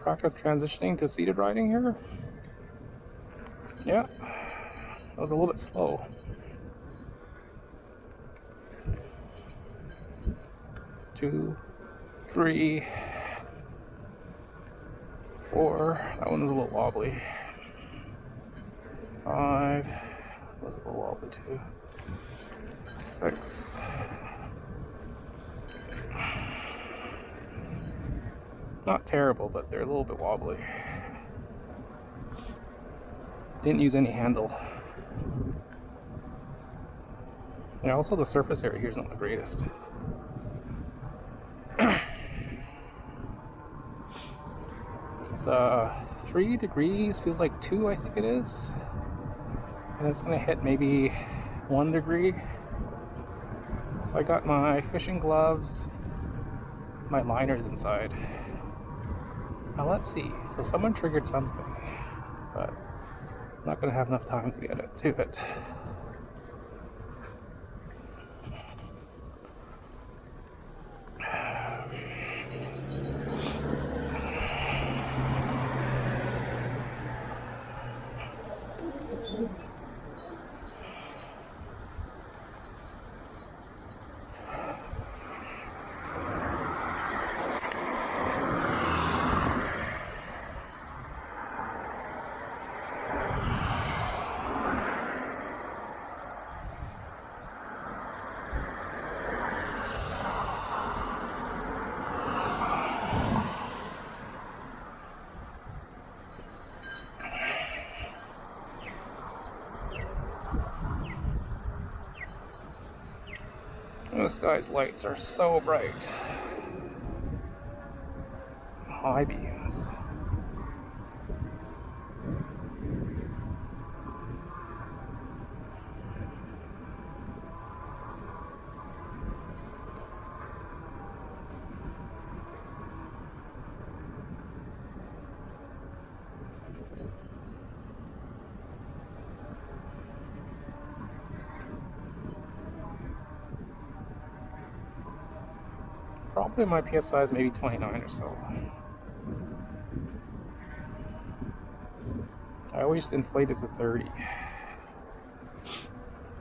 practice transitioning to seated riding here. Yeah, that was a little bit slow. 2, 3, 4. That one was a little wobbly. 5. Was a little wobbly too. 6. Not terrible, but they're a little bit wobbly. Didn't use any handle. And also the surface area here is not the greatest. It's 3 degrees, feels like 2, I think it is. And it's gonna hit maybe 1 degree. So I got my fishing gloves with my liners inside. Now let's see. So someone triggered something, but I'm not gonna have enough time to get it to it. This guy's lights are so bright. High beams. Probably my PSI is maybe 29 or so. I always inflate it to 30.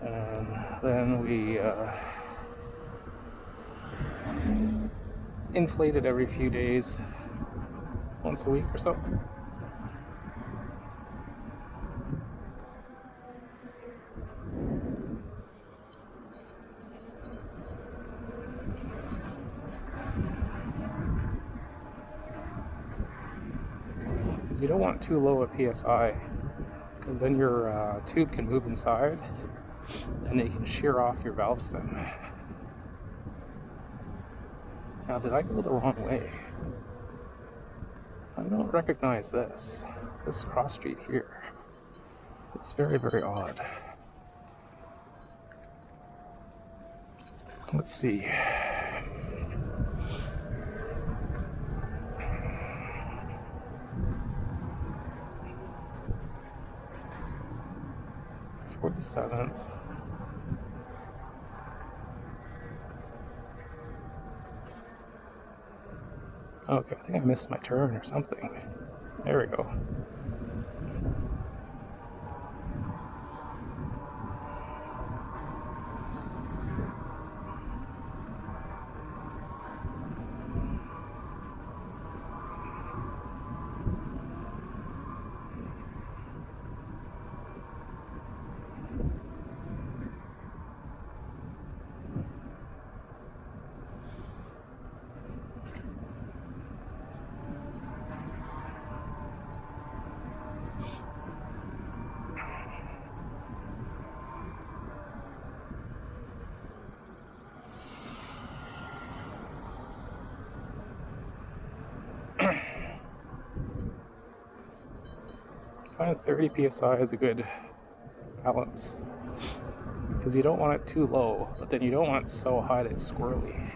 And then we inflate it every few days, once a week or so. You don't want too low a PSI, because then your tube can move inside and it can shear off your valve stem. Now, did I go the wrong way? I don't recognize this cross street here. It's very, very odd. Let's see. Seventh. Okay, I think I missed my turn or something. There we go. I find 30 psi is a good balance, because you don't want it too low, but then you don't want it so high that it's squirrely.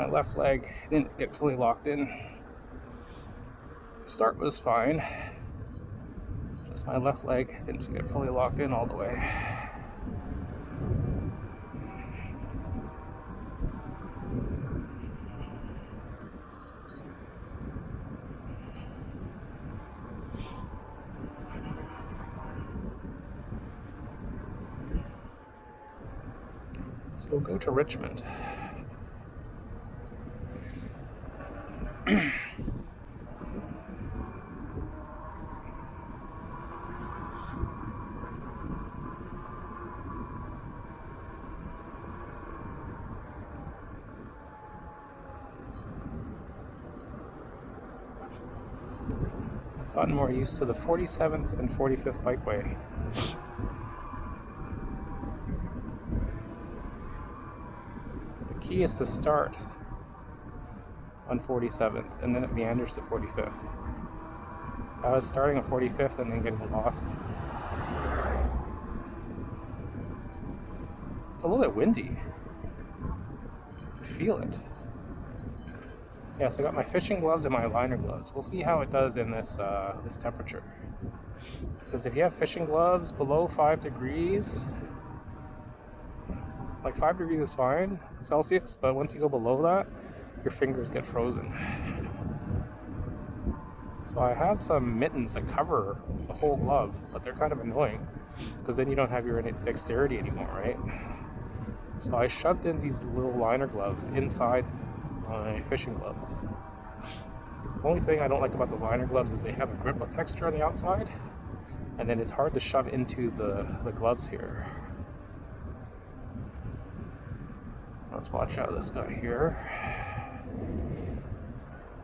my left leg didn't get fully locked in. The start was fine. Just my left leg didn't get fully locked in all the way. So we'll go to Richmond. I've gotten more used to the 47th and 45th bikeway. The key is to start on 47th and then it meanders to 45th. I was starting on 45th and then getting lost. It's a little bit windy. I feel it. Yeah, so I got my fishing gloves and my liner gloves. We'll see how it does in this this temperature. Because if you have fishing gloves below 5 degrees, like 5 degrees is fine, Celsius, but once you go below that, your fingers get frozen. So I have some mittens that cover the whole glove, but they're kind of annoying because then you don't have your dexterity anymore, right? So I shoved in these little liner gloves inside my fishing gloves. The only thing I don't like about the liner gloves is they have a grip texture on the outside, and then it's hard to shove into the gloves here. Let's watch out this guy here.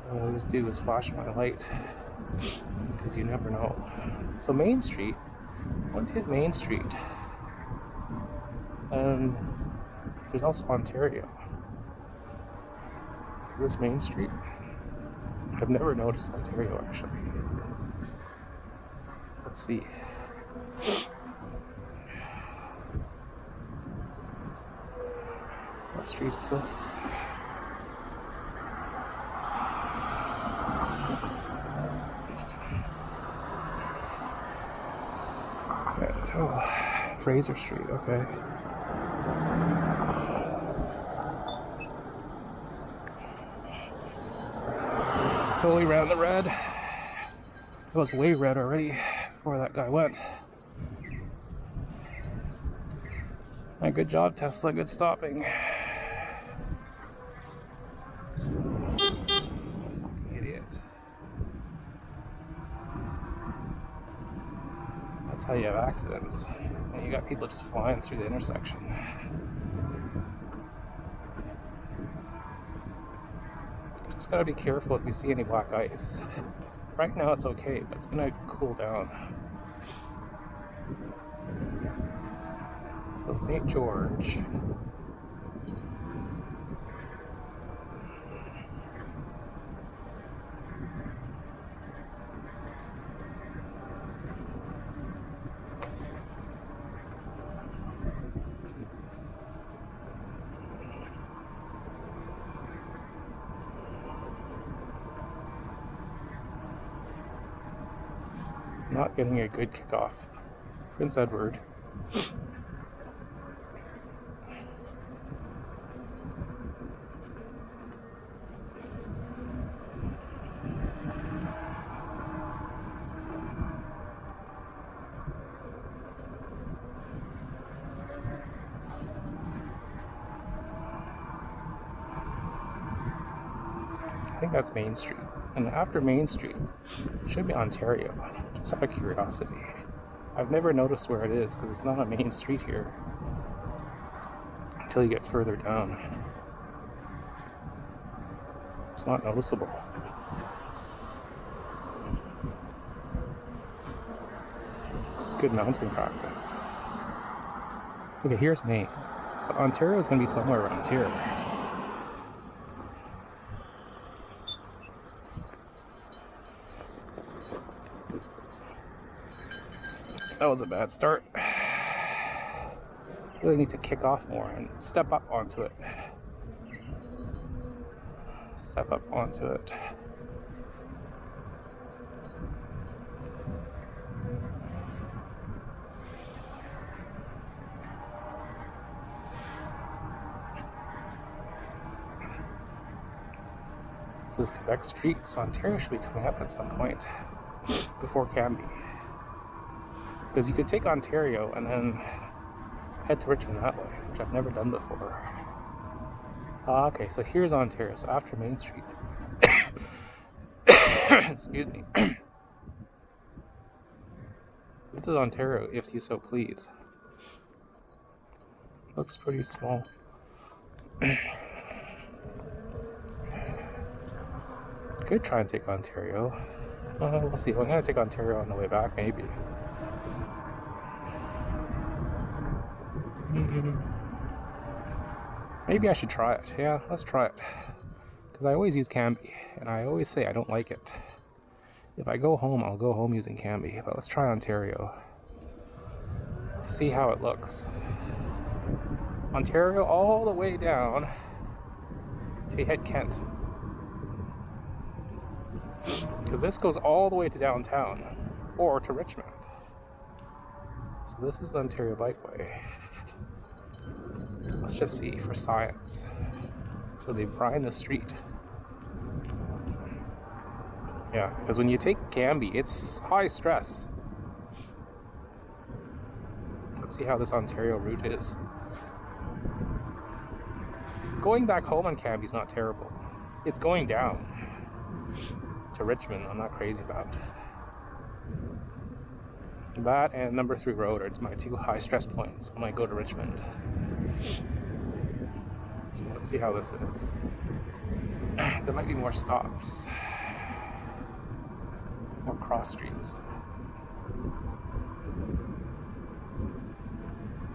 What I always do is flash my light, because you never know. So Main Street, once you hit Main Street, there's also Ontario. This Main Street? I've never noticed Ontario actually. Let's see. What street is this? Can't tell. Fraser Street, okay. Totally ran the red. It was way red already before that guy went. Good job, Tesla. Good stopping. Fucking idiot. That's how you have accidents. And you got people just flying through the intersection. Just gotta be careful if you see any black ice. Right now it's okay, but it's gonna cool down. So St. George. Not getting a good kickoff. Prince Edward. I think that's Main Street. And after Main Street, it should be Ontario, just out of curiosity. I've never noticed where it is because it's not a main street here until you get further down. It's not noticeable. It's good mounting practice. Okay, here's Maine. So Ontario is going to be somewhere around here. That was a bad start. Really need to kick off more and step up onto it. step up onto it. This is Quebec Street, so Ontario should be coming up at some point before Cambie. Because you could take Ontario and then head to Richmond that way, which I've never done before. Okay, so here's Ontario, so after Main Street. Excuse me. This is Ontario, if you so please. Looks pretty small. Could try and take Ontario. We'll see. I'm gonna take Ontario on the way back, maybe. Maybe I should try it. Yeah, let's try it. Because I always use Cambie, and I always say I don't like it. If I go home, I'll go home using Cambie. But let's try Ontario. Let's see how it looks. Ontario all the way down to hit Kent. Because this goes all the way to downtown, or to Richmond. So this is the Ontario Bikeway. Let's just see for science. So they brine the street. Yeah, because when you take Cambie, it's high stress. Let's see how this Ontario route is. Going back home on Cambie is not terrible. It's going down to Richmond I'm not crazy about. That and number 3 road are my 2 high stress points when I go to Richmond. So let's see how this is. There might be more stops. More cross streets.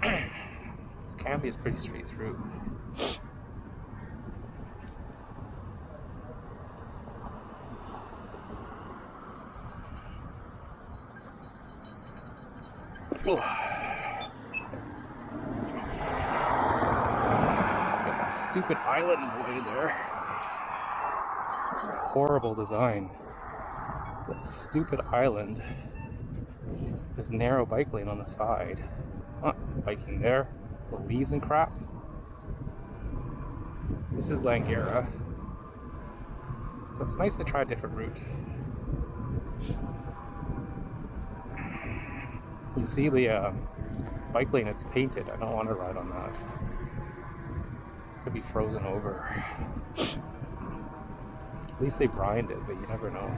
This Cambie is pretty straight through. Stupid island in the way there. Horrible design. That stupid island. This narrow bike lane on the side. Not biking there. The leaves and crap. This is Langara. So it's nice to try a different route. You see the bike lane, it's painted. I don't want to ride on that. Could be frozen over. At least they brined it, but you never know.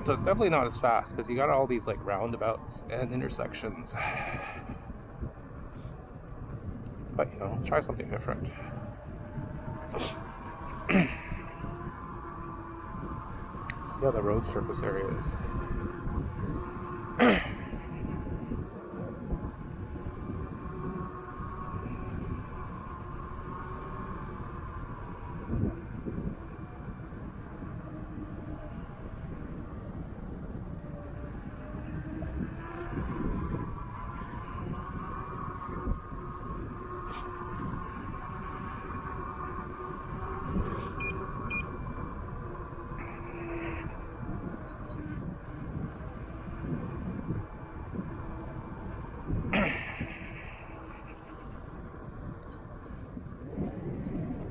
So it's definitely not as fast because you got all these like roundabouts and intersections. But you know, try something different. See how the road surface area is.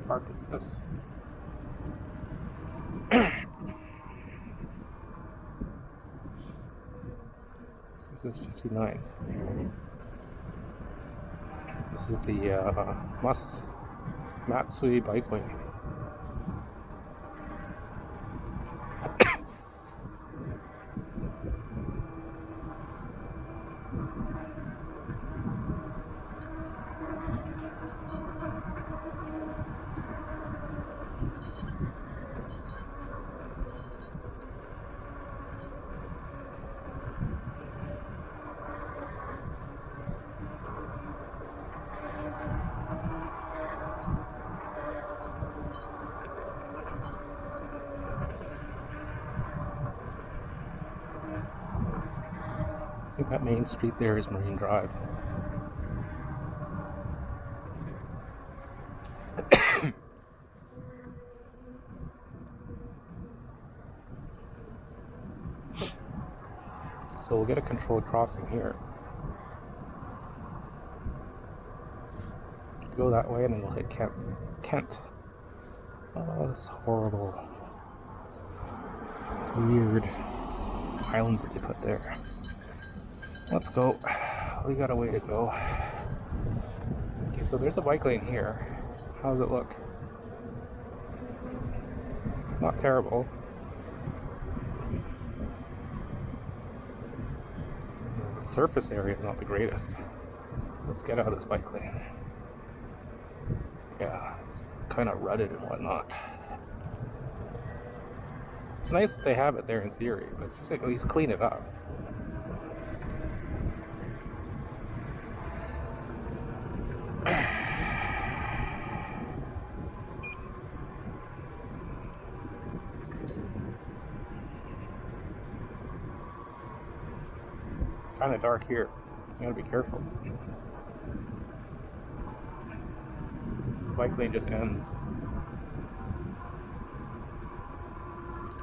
Park is this? This is 59th. This is the Matsui Bikeway. think that main street there is Marine Drive. So we'll get a controlled crossing here. Go that way and then we'll hit Kent. Oh, this horrible, weird islands that they put there. Let's go. We got a way to go. Okay, so there's a bike lane here. How does it look? Not terrible. The surface area is not the greatest. Let's get out of this bike lane. Yeah, it's kind of rutted and whatnot. It's nice that they have it there in theory, but just at least clean it up. It's kind of dark here. You gotta be careful. The bike lane just ends.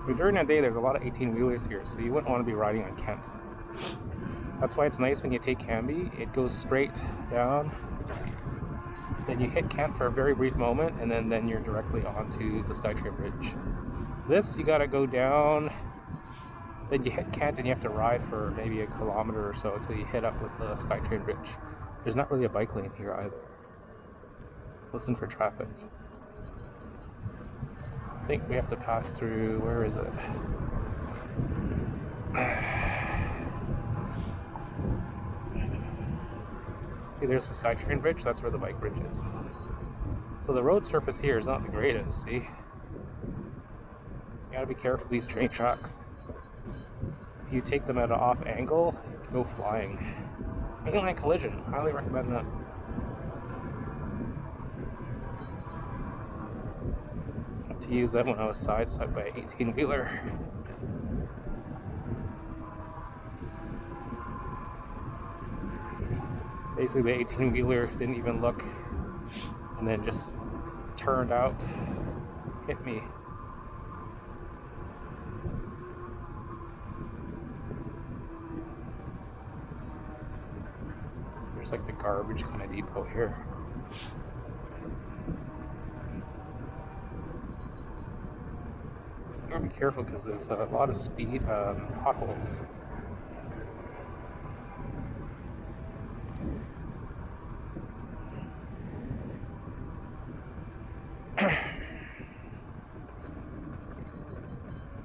But during the day, there's a lot of 18-wheelers here, so you wouldn't want to be riding on Kent. That's why it's nice when you take Canby, it goes straight down. Then you hit Kent for a very brief moment, and then you're directly onto the SkyTrain Bridge. This, you gotta go down, then you hit Kent, and you have to ride for maybe a kilometer or so until you hit up with the SkyTrain Bridge. There's not really a bike lane here either. Listen for traffic. I think we have to pass through, where is it? See, there's the SkyTrain Bridge, that's where the bike bridge is. So the road surface here is not the greatest, see? You gotta be careful of these train tracks. If you take them at an off angle, you can go flying. Mainline collision, highly recommend that. Got to use that when I was sideswiped by an 18-wheeler. Basically, the 18-wheeler didn't even look, and then just turned out, hit me. There's like the garbage kind of depot here. You gotta be careful because there's a lot of speed potholes.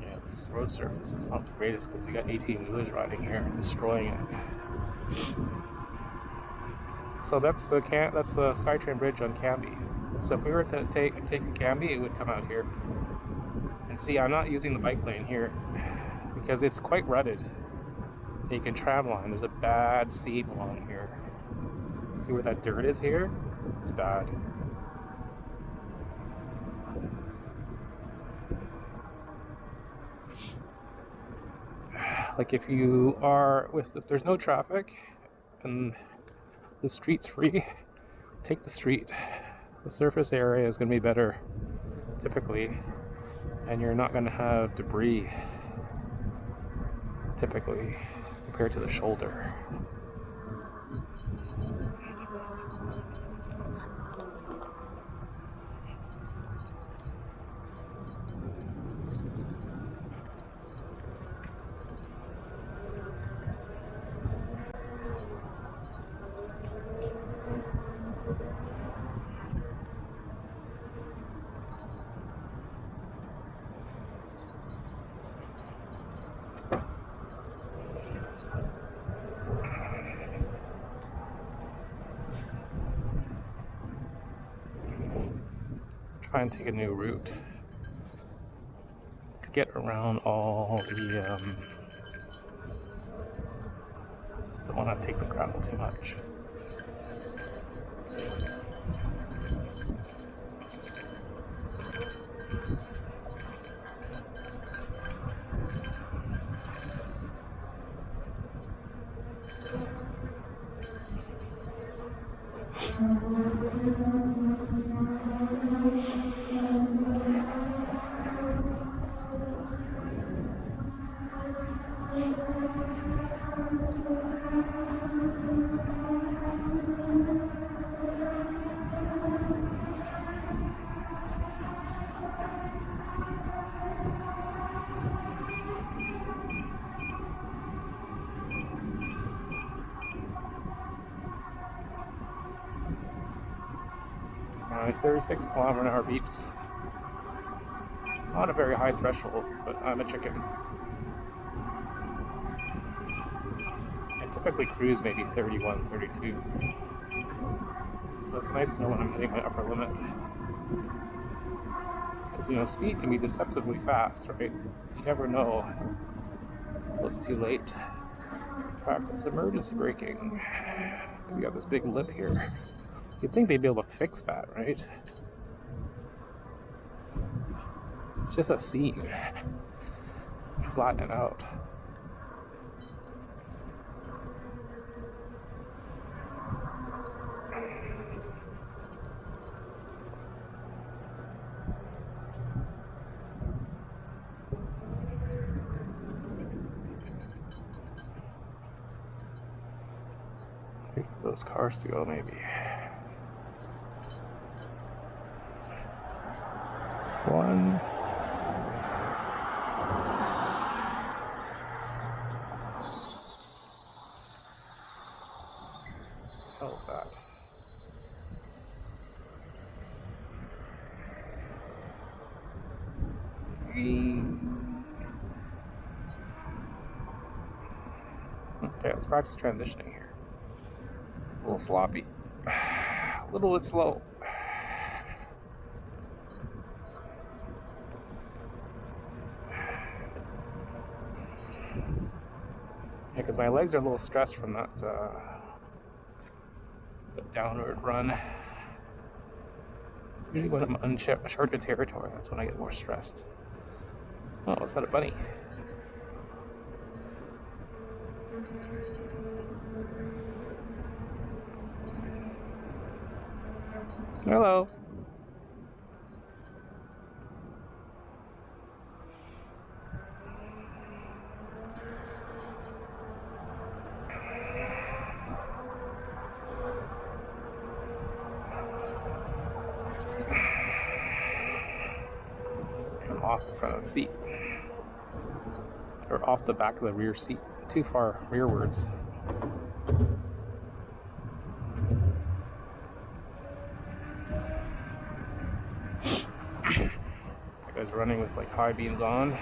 Yeah, this road surface is not the greatest because you got 18-wheelers riding here and destroying it. So that's the SkyTrain Bridge on Canby. So if we were to take a Canby, it would come out here. And see, I'm not using the bike lane here because it's quite rutted. You can tram line. There's a bad seam along here. See where that dirt is here? It's bad. Like if there's no traffic and the street's free, take the street. The surface area is going to be better typically, and you're not going to have debris typically compared to the shoulder. Try and take a new route to get around all the don't want to take the gravel too much. My 36 km/h beeps. Not a very high threshold, but I'm a chicken. I typically cruise maybe 31, 32. So it's nice to know when I'm hitting my upper limit. Because, you know, speed can be deceptively fast, right? You never know until it's too late. Practice emergency braking. We got this big lip here. You'd think they'd be able to fix that, right? It's just a seam. Flatten it out. Wait for those cars to go, maybe. One. What the hell is that? Okay, let's practice transitioning here. A little sloppy. A little bit slow. Yeah, because my legs are a little stressed from that downward run. Usually when I'm uncharted territory, that's when I get more stressed. Oh, is that a bunny? Hello. I'm off the front of the seat. Or off the back of the rear seat. Too far rearwards. That guy's running with like high beams on.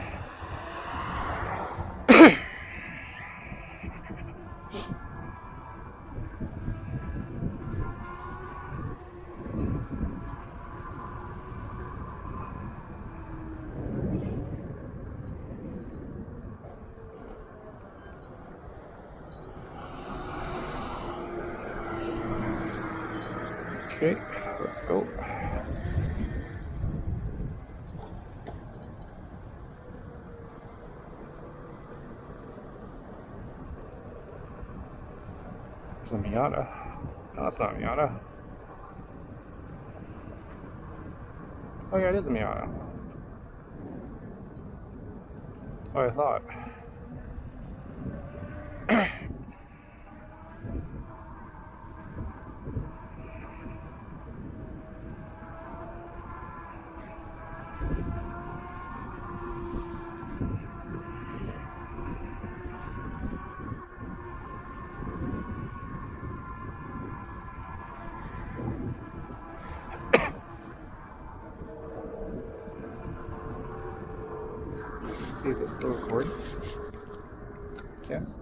Okay, let's go. There's a Miata. No, that's not a Miata. Oh yeah, it is a Miata. That's what I thought. See if it's still recording. Yes.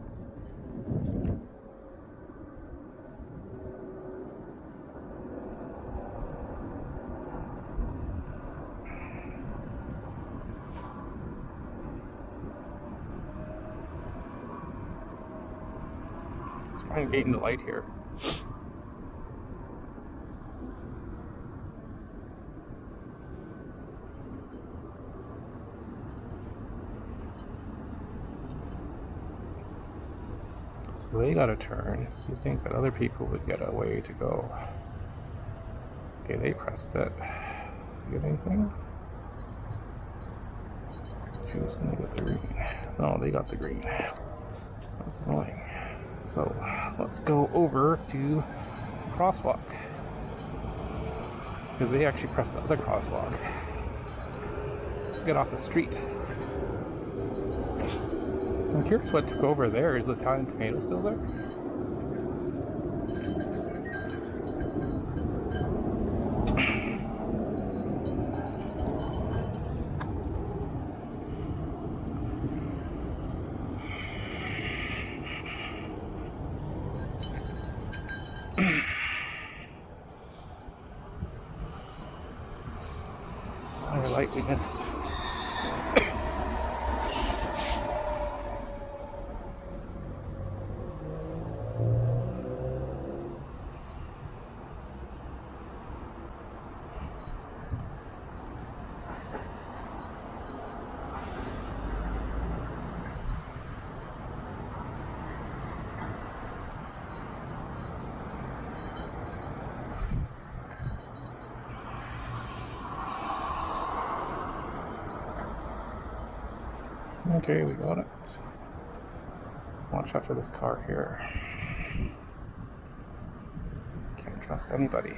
Let's try and gain the light here. So they got a turn. You think that other people would get a way to go. Okay, they pressed it. You get anything? Who's gonna get the green? No, they got the green. That's annoying. So let's go over to crosswalk, because they actually pressed the other crosswalk. Let's get off the street. I'm curious what took over there. Is the Italian tomato still there? Our light we missed. Okay, we got it. Watch out for this car here. Can't trust anybody.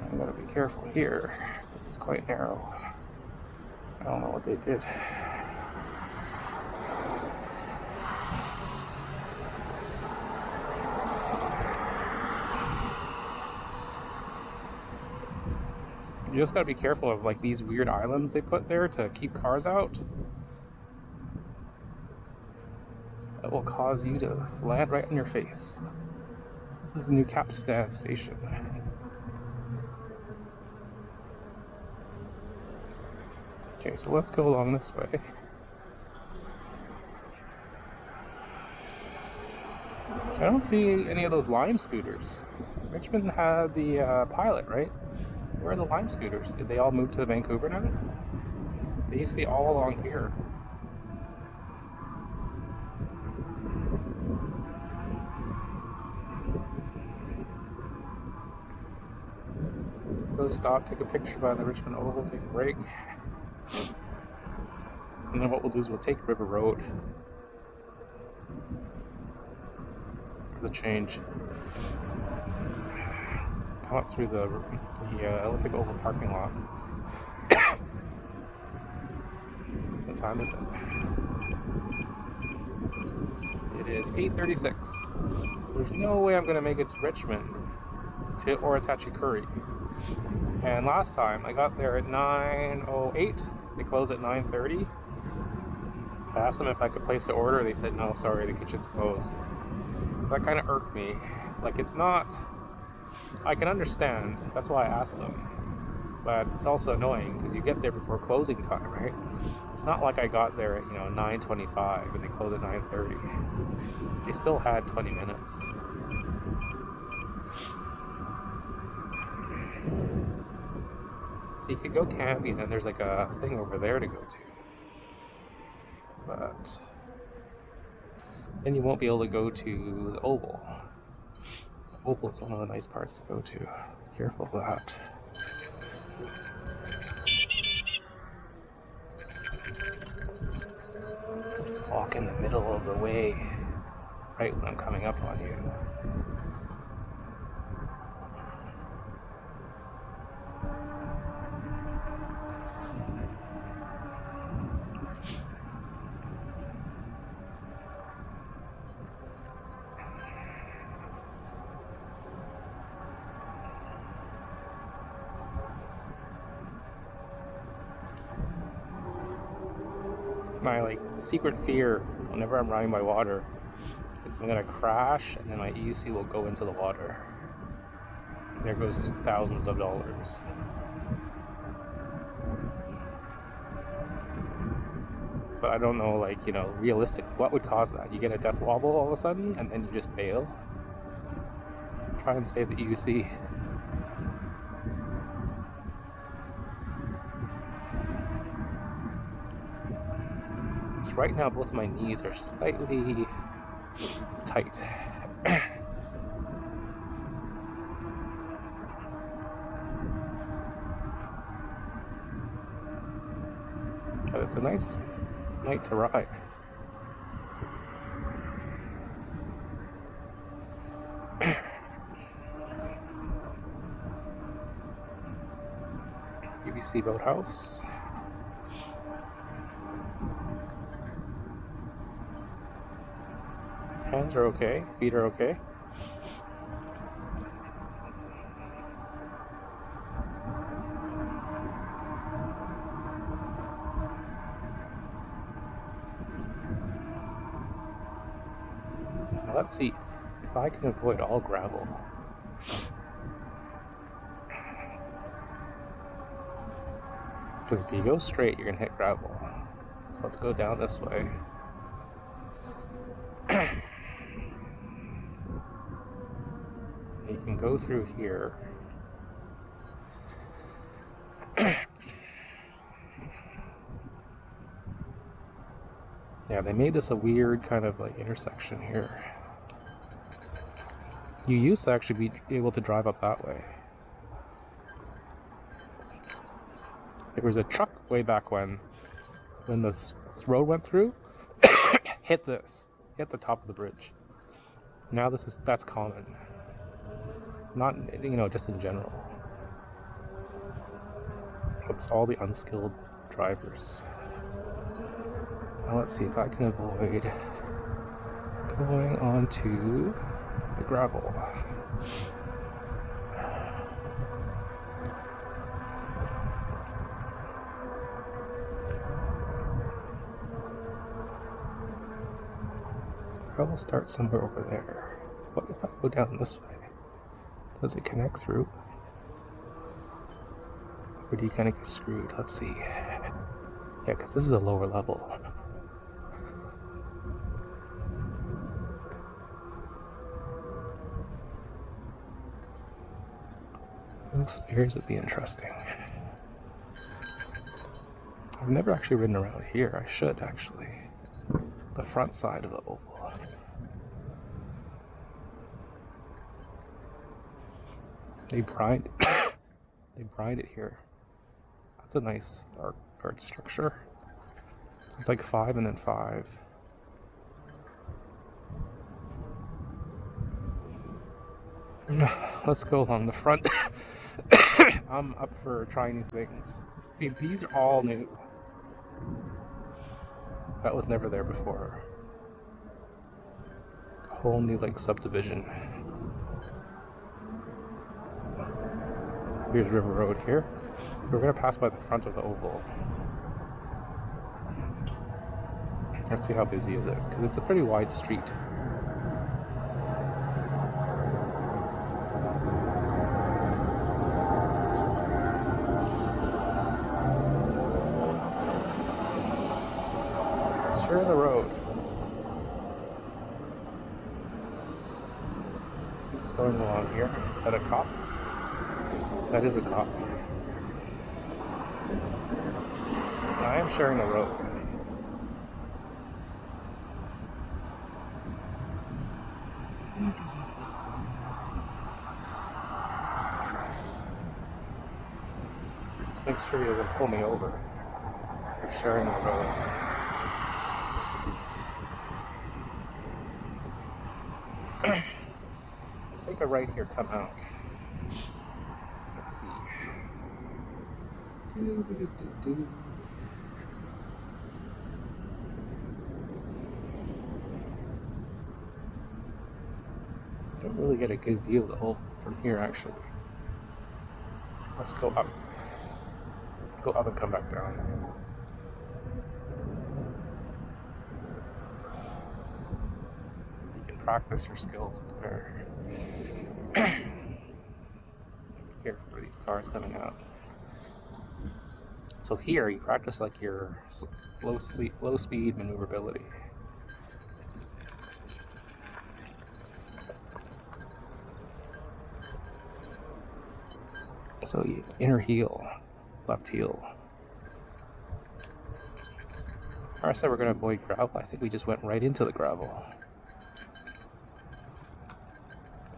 I gotta be careful here. It's quite narrow. I don't know what they did. You just gotta be careful of like these weird islands they put there to keep cars out. That will cause you to land right on your face. This is the new Capstan station. Okay, so let's go along this way. I don't see any of those Lime scooters. Richmond had the Pilot, right? Where are the Lime scooters? Did they all move to Vancouver now? They used to be all along here. Go stop, take a picture by the Richmond Oval, take a break. And then what we'll do is we'll take River Road for the change. Come up through the Olympic Oval parking lot. What time is it? It is 8:36. There's no way I'm going to make it to Richmond or Curry. And last time I got there at 9:08. They close at 9:30. I asked them if I could place the order. They said no, sorry, the kitchen's closed. So that kind of irked me. Like, it's not. I can understand. That's why I asked them. But it's also annoying because you get there before closing time, right? It's not like I got there at 9:25 and they close at 9:30. They still had 20 minutes. So you could go camping and there's like a thing over there to go to. But then you won't be able to go to the Oval. The Oval is one of the nice parts to go to. Be careful of that. Just walk in the middle of the way right when I'm coming up on you. My secret fear whenever I'm riding by water is I'm gonna crash and then my EUC will go into the water. There goes thousands of dollars. But I don't know, realistic, what would cause that? You get a death wobble all of a sudden and then you just bail? Try and save the EUC. Right now both my knees are slightly tight. But it's a nice night to ride. BBC Boathouse. Hands are okay, feet are okay. Now let's see if I can avoid all gravel. Because if you go straight, you're gonna hit gravel. So let's go down this way. You can go through here. Yeah, they made this a weird kind of like intersection here. You used to actually be able to drive up that way. There was a truck way back when the road went through, hit the top of the bridge. Now that's common. Not, just in general. It's all the unskilled drivers. Now let's see if I can avoid going onto the gravel. Gravel starts somewhere over there. What if I go down this way? Does it connect through? Or do you kind of get screwed? Let's see. Yeah, because this is a lower level. Those stairs would be interesting. I've never actually ridden around here. I should actually. The front side of the oval. They brined it here. That's a nice art structure. It's like 5 and then 5. Let's go along the front. I'm up for trying new things. See, these are all new. That was never there before. A whole new like subdivision. Here's River Road here. We're gonna pass by the front of the oval. Let's see how busy is it, because it's a pretty wide street. Sure, the road. Just going along here. Is that a cop? That is a cop. I am sharing the road. Make sure he doesn't pull me over. We're sharing the road. Take a right here, come out. Let's see. Don't really get a good view of the whole from here, actually. Let's go up. Go up and come back down. You can practice your skills up there. Be careful for these cars coming out. So here you practice like your low speed maneuverability. So you inner heel, left heel. I said we're going to avoid gravel. I think we just went right into the gravel.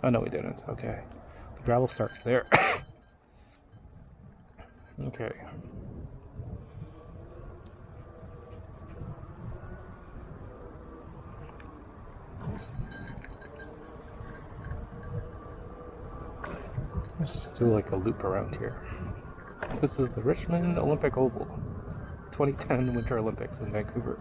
Oh no, we didn't. Okay. The gravel starts there. Okay. Let's just do like a loop around here. This is the Richmond Olympic Oval, 2010 Winter Olympics in Vancouver.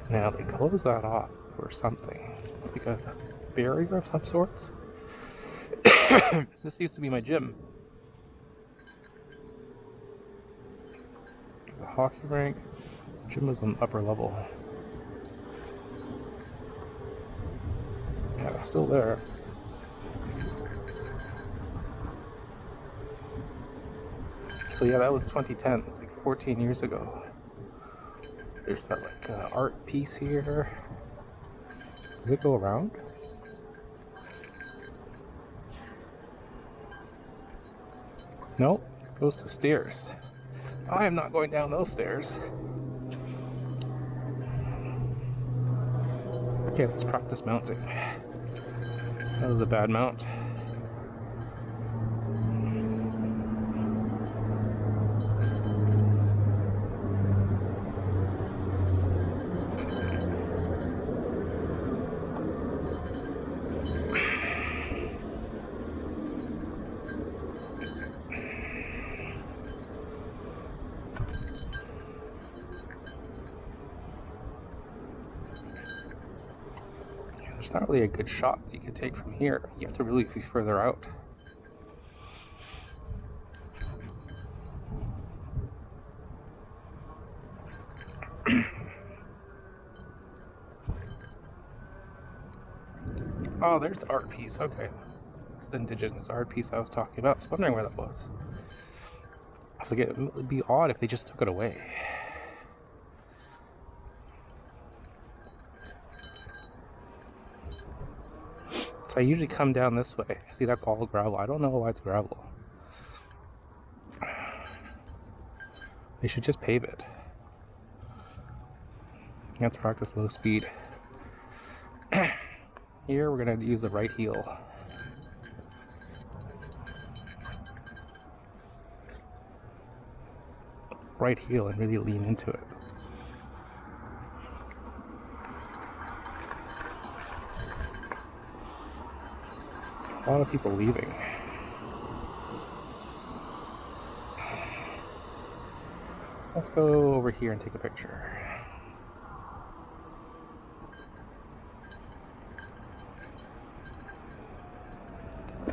Now they close that off or something. It's like a barrier of some sorts. This used to be my gym. The hockey rink. The gym was on the upper level. Yeah, it's still there. So yeah, that was 2010. It's like 14 years ago. There's that like art piece here. Does it go around? Nope, it goes to stairs. I am not going down those stairs. Okay, let's practice mounting. That was a bad mount. There's not really a good shot that you can take from here. You have to really be further out. Oh, there's the art piece. Okay. It's the indigenous art piece I was talking about. I was wondering where that was. I was like, it would be odd if they just took it away. So I usually come down this way. See, that's all gravel. I don't know why it's gravel. They should just pave it. You have to practice low speed. Here we're going to use the right heel. Right heel and really lean into it. A lot of people leaving. Let's go over here and take a picture.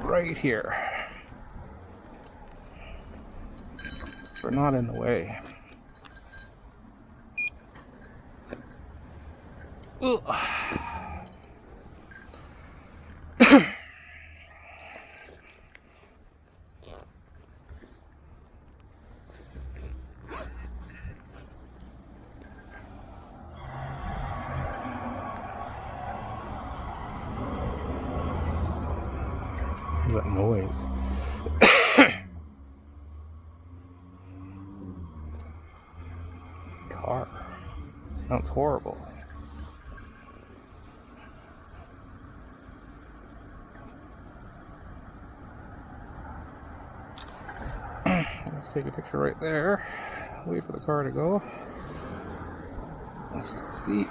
Right here. So we're not in the way. Ugh. That noise. Car. Sounds horrible. Let's take a picture right there. Wait for the car to go. Let's see.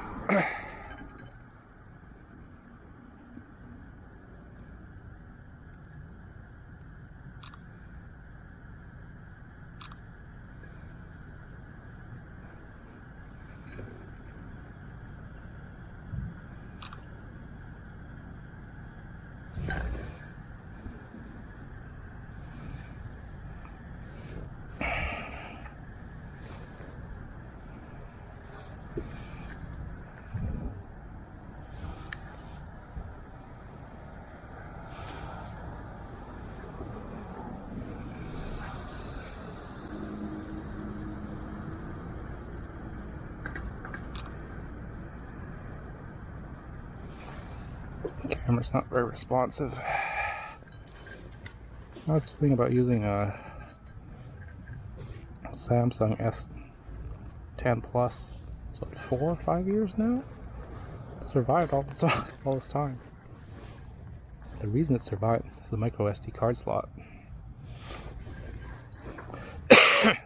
Camera's not very responsive. I was thinking about using a Samsung S10 Plus. It's what, 4 or 5 years now? survived all this time. The reason it survived is the micro SD card slot.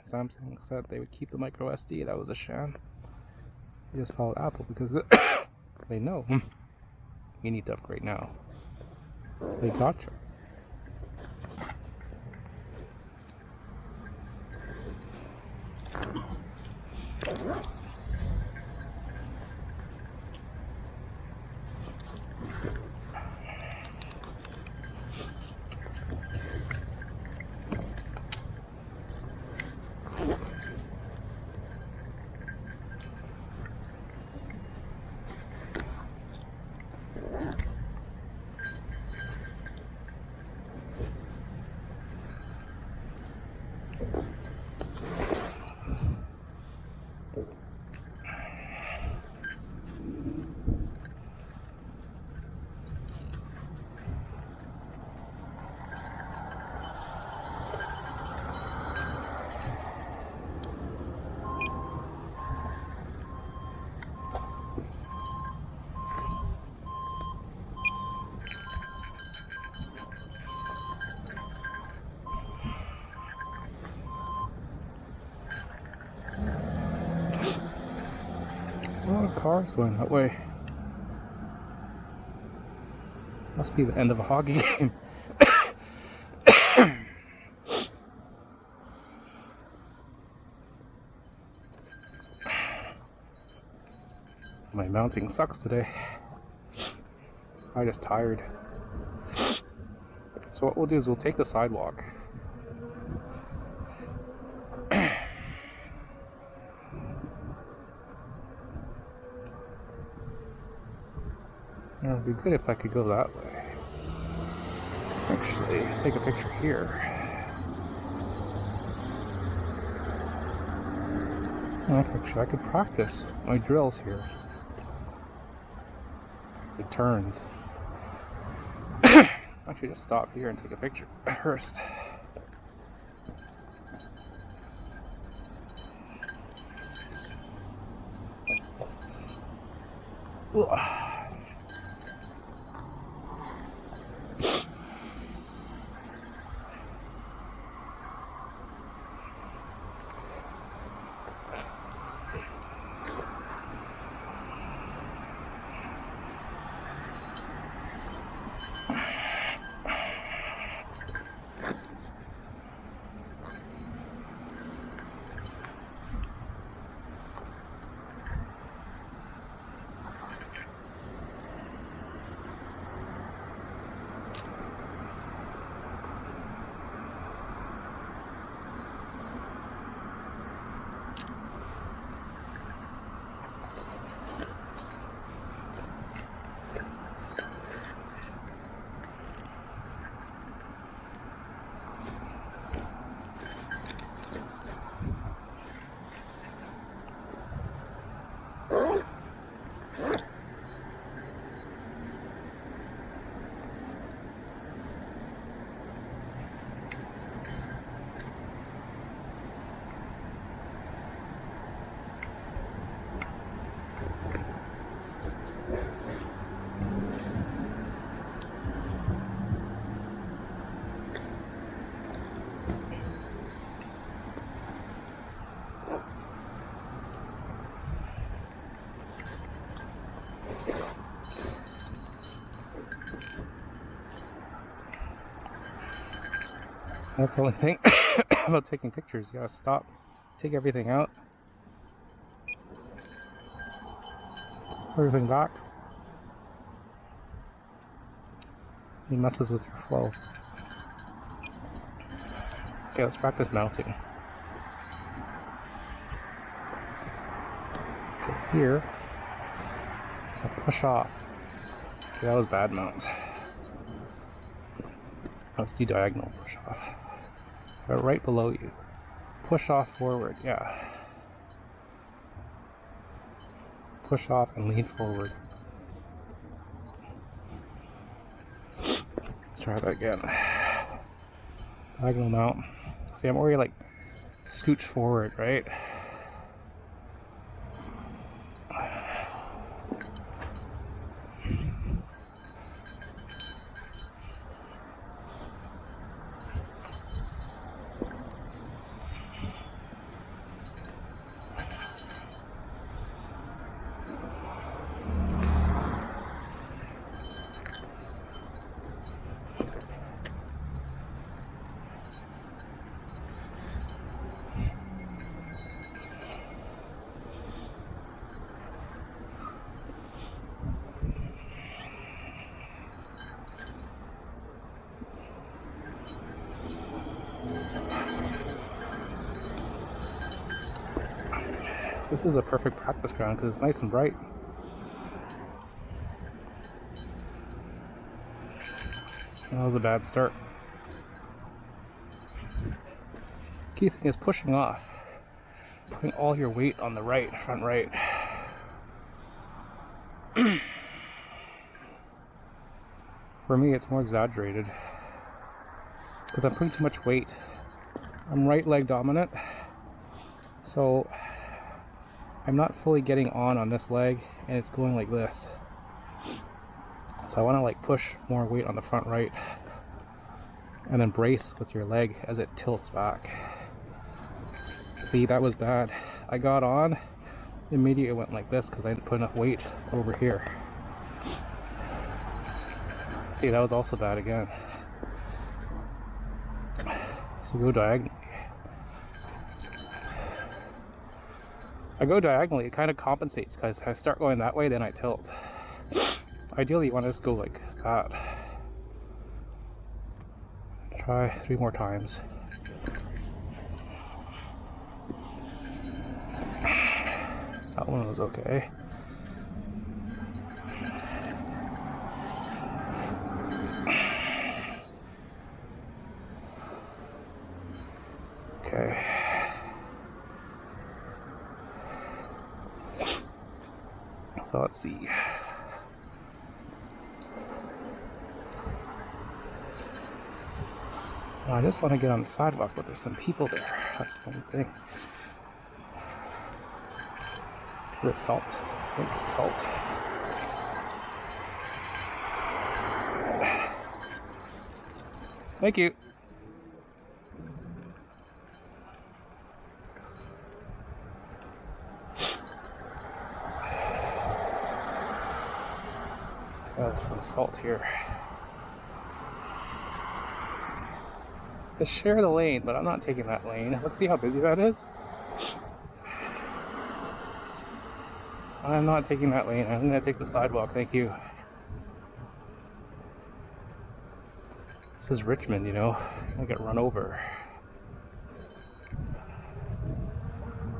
Samsung said they would keep the micro SD. That was a sham. They just followed Apple because they know you need to upgrade now. They gotcha. A lot of cars going that way. Must be the end of a hockey game. My mounting sucks today. I'm just tired. So what we'll do is we'll take the sidewalk. It would be good if I could go that way. Actually, take a picture here. Actually, I could practice my drills here. The turns. Actually, just stop here and take a picture first. Ugh. That's the only thing about taking pictures. You gotta stop, take everything out, everything back. It messes with your flow. Okay, let's practice mounting. Okay, here, I'll push off. See, that was bad mount. Let's do diagonal push off. Right below you. Push off forward, yeah. Push off and lean forward. Let's try that again. Diagonal mount. See, I'm already like scooch forward, right? This is a perfect practice ground because it's nice and bright. That was a bad start. Key thing is pushing off, putting all your weight on the right, front right. For me, it's more exaggerated because I'm putting too much weight. I'm right leg dominant, so I'm not fully getting on this leg, and it's going like this. So I want to like push more weight on the front right and then brace with your leg as it tilts back. See, that was bad. I got on, immediately it went like this because I didn't put enough weight over here. See, that was also bad again. So go diagonally. I go diagonally, it kind of compensates because I start going that way, then I tilt. Ideally, you want to just go like that. Try 3 more times. That one was okay. Okay. So let's see. Well, I just want to get on the sidewalk, but there's some people there. That's the only thing. The salt. I think it's salt. Thank you. Oh, there's some salt here. Just share the lane, but I'm not taking that lane. Let's see how busy that is. I'm not taking that lane. I'm going to take the sidewalk. Thank you. This is Richmond, you know. I get run over.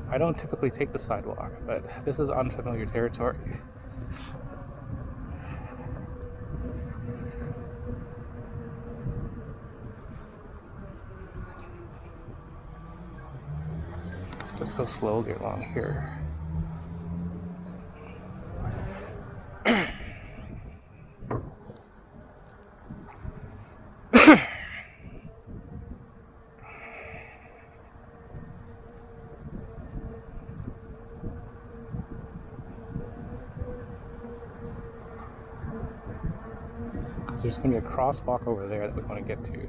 I don't typically take the sidewalk, but this is unfamiliar territory. Just go slowly along here. There's going to be a crosswalk over there that we want to get to.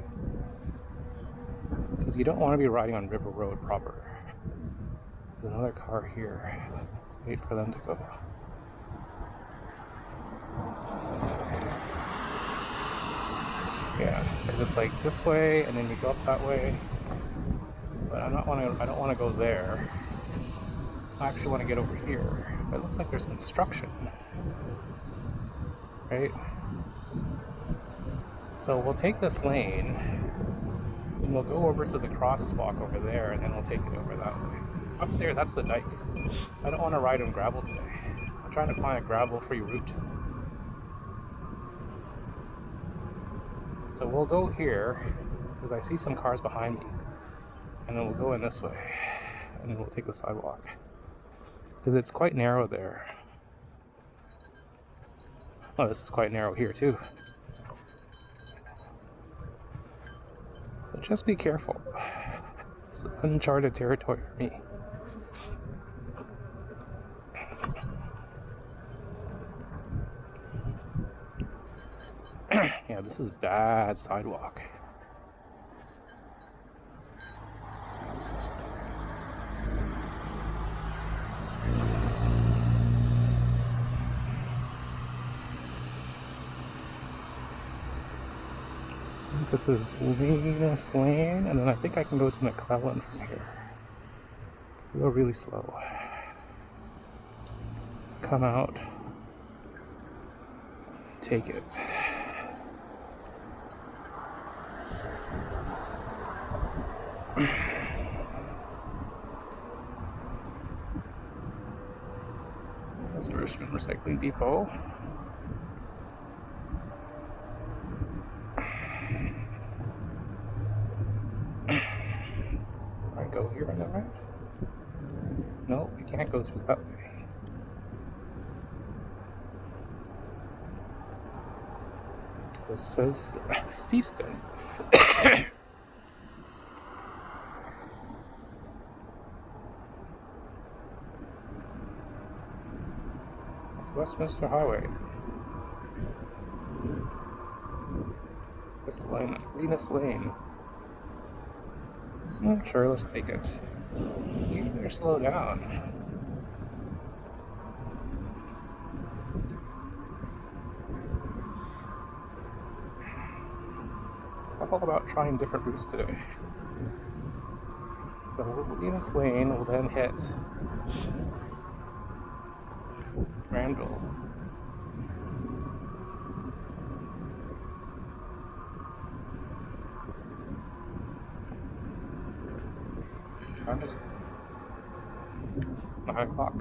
Because you don't want to be riding on River Road proper. There's another car here. Let's wait for them to go. Yeah, because it's like this way, and then you go up that way. But I don't want to go there. I actually want to get over here. But it looks like there's construction. Right? So we'll take this lane, and we'll go over to the crosswalk over there, and then we'll take it over that way. It's up there, that's the dike. I don't want to ride on gravel today. I'm trying to find a gravel-free route. So we'll go here, because I see some cars behind me, and then we'll go in this way, and then we'll take the sidewalk. Because it's quite narrow there. Oh, this is quite narrow here too. So just be careful. It's uncharted territory for me. Yeah, this is bad sidewalk. This is Venus Lane, and then I think I can go to McClellan from here. Go really slow. Come out. Take it. Richmond Recycling Depot. I go here on the right? No, we can't go through that way. This says Steveston. Westminster Highway. This line, Venus Lane. Sure, let's take it. You better slow down. I'm all about trying different routes today. So Venus Lane will then hit Granville. Time is 9 o'clock.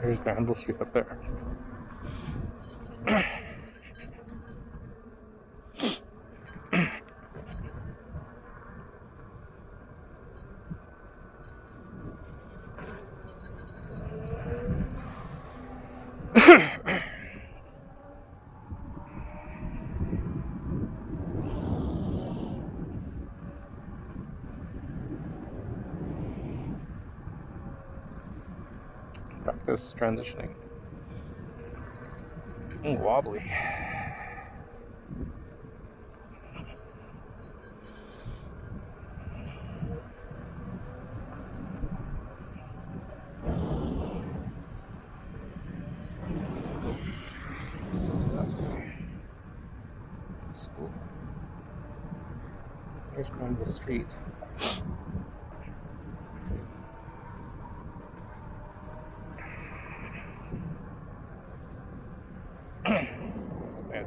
There's Granville Street up there. Practice transitioning. Wobbly. School. Here's Granville Street.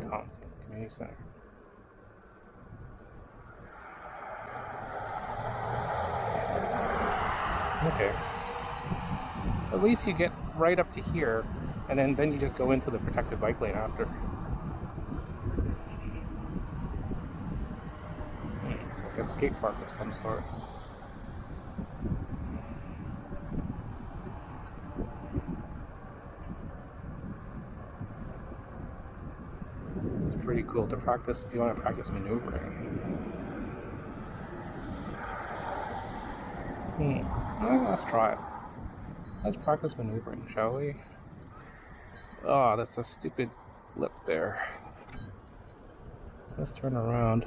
Thompson Community Center. Okay. At least you get right up to here, and then you just go into the protected bike lane after. It's like a skate park of some sorts. Pretty cool to practice if you want to practice maneuvering. Well, let's try it. Let's practice maneuvering, shall we? Oh, that's a stupid lip there. Let's turn around.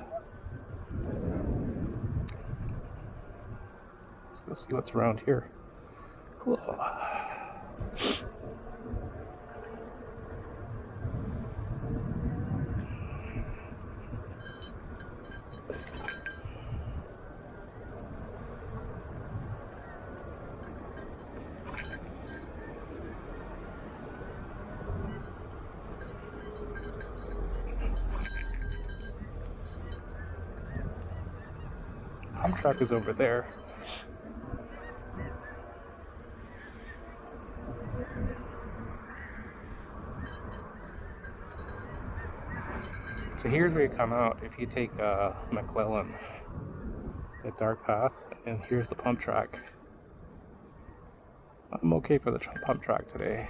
Let's go see what's around here. Cool. Pump track is over there. So here's where you come out if you take McClellan, the dark path, and here's the pump track. I'm okay for the pump track today.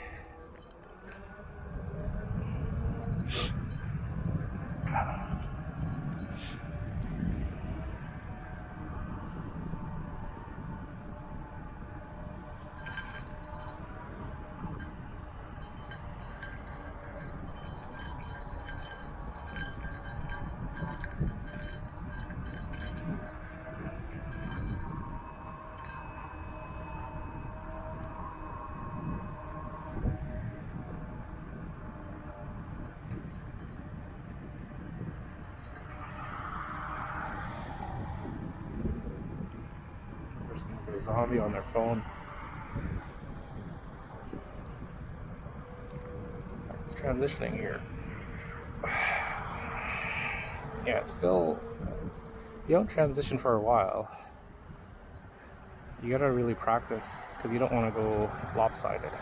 There's a zombie on their phone. transitioning here. Yeah, it's still, you don't transition for a while. You gotta really practice because you don't want to go lopsided.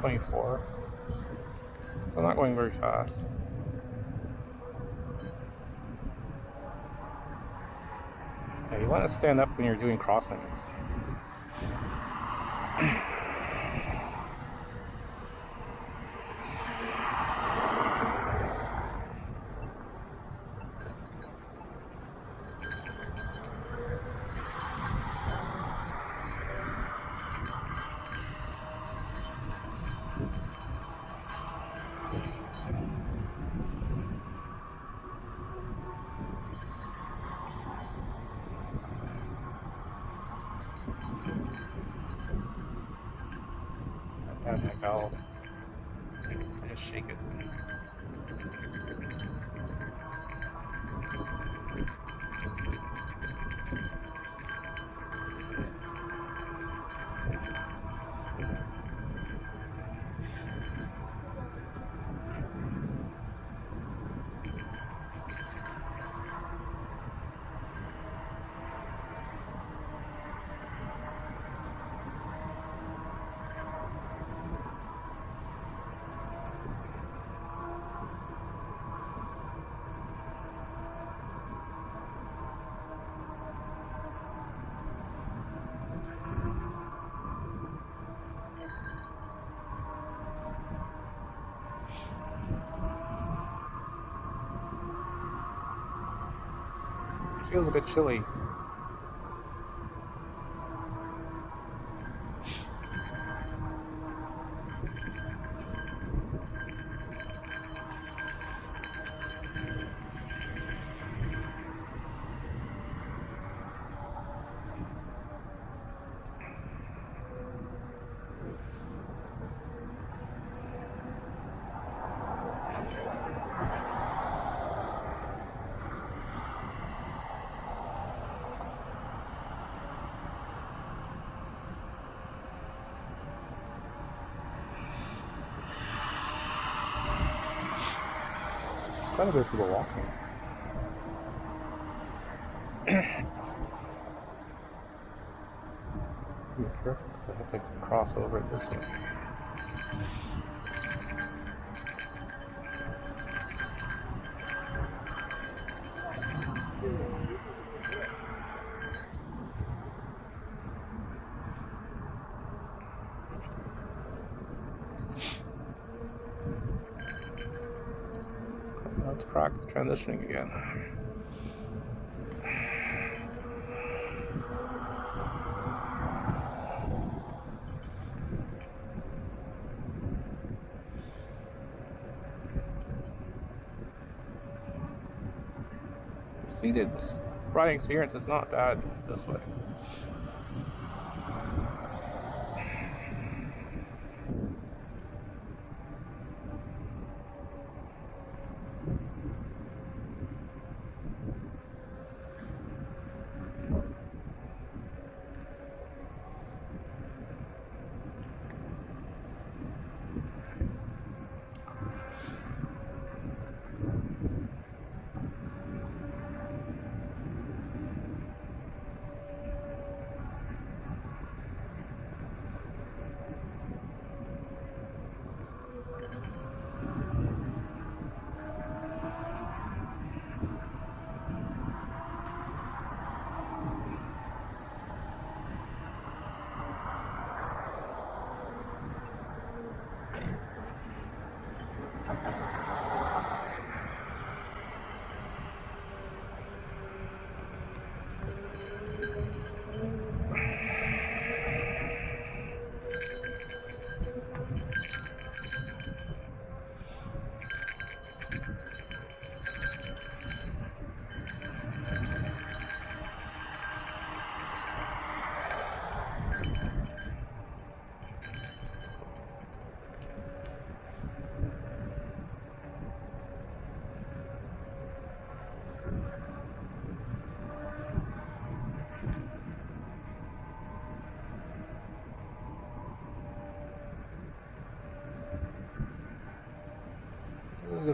.24, so I'm not going very fast. Yeah, you want to stand up when you're doing crossings. That heck, I just shake it. Feels a bit chilly. Quite a bit of people walking. Be careful because I have to cross over it this way. Let's practice transitioning again. The seated riding experience is not bad this way.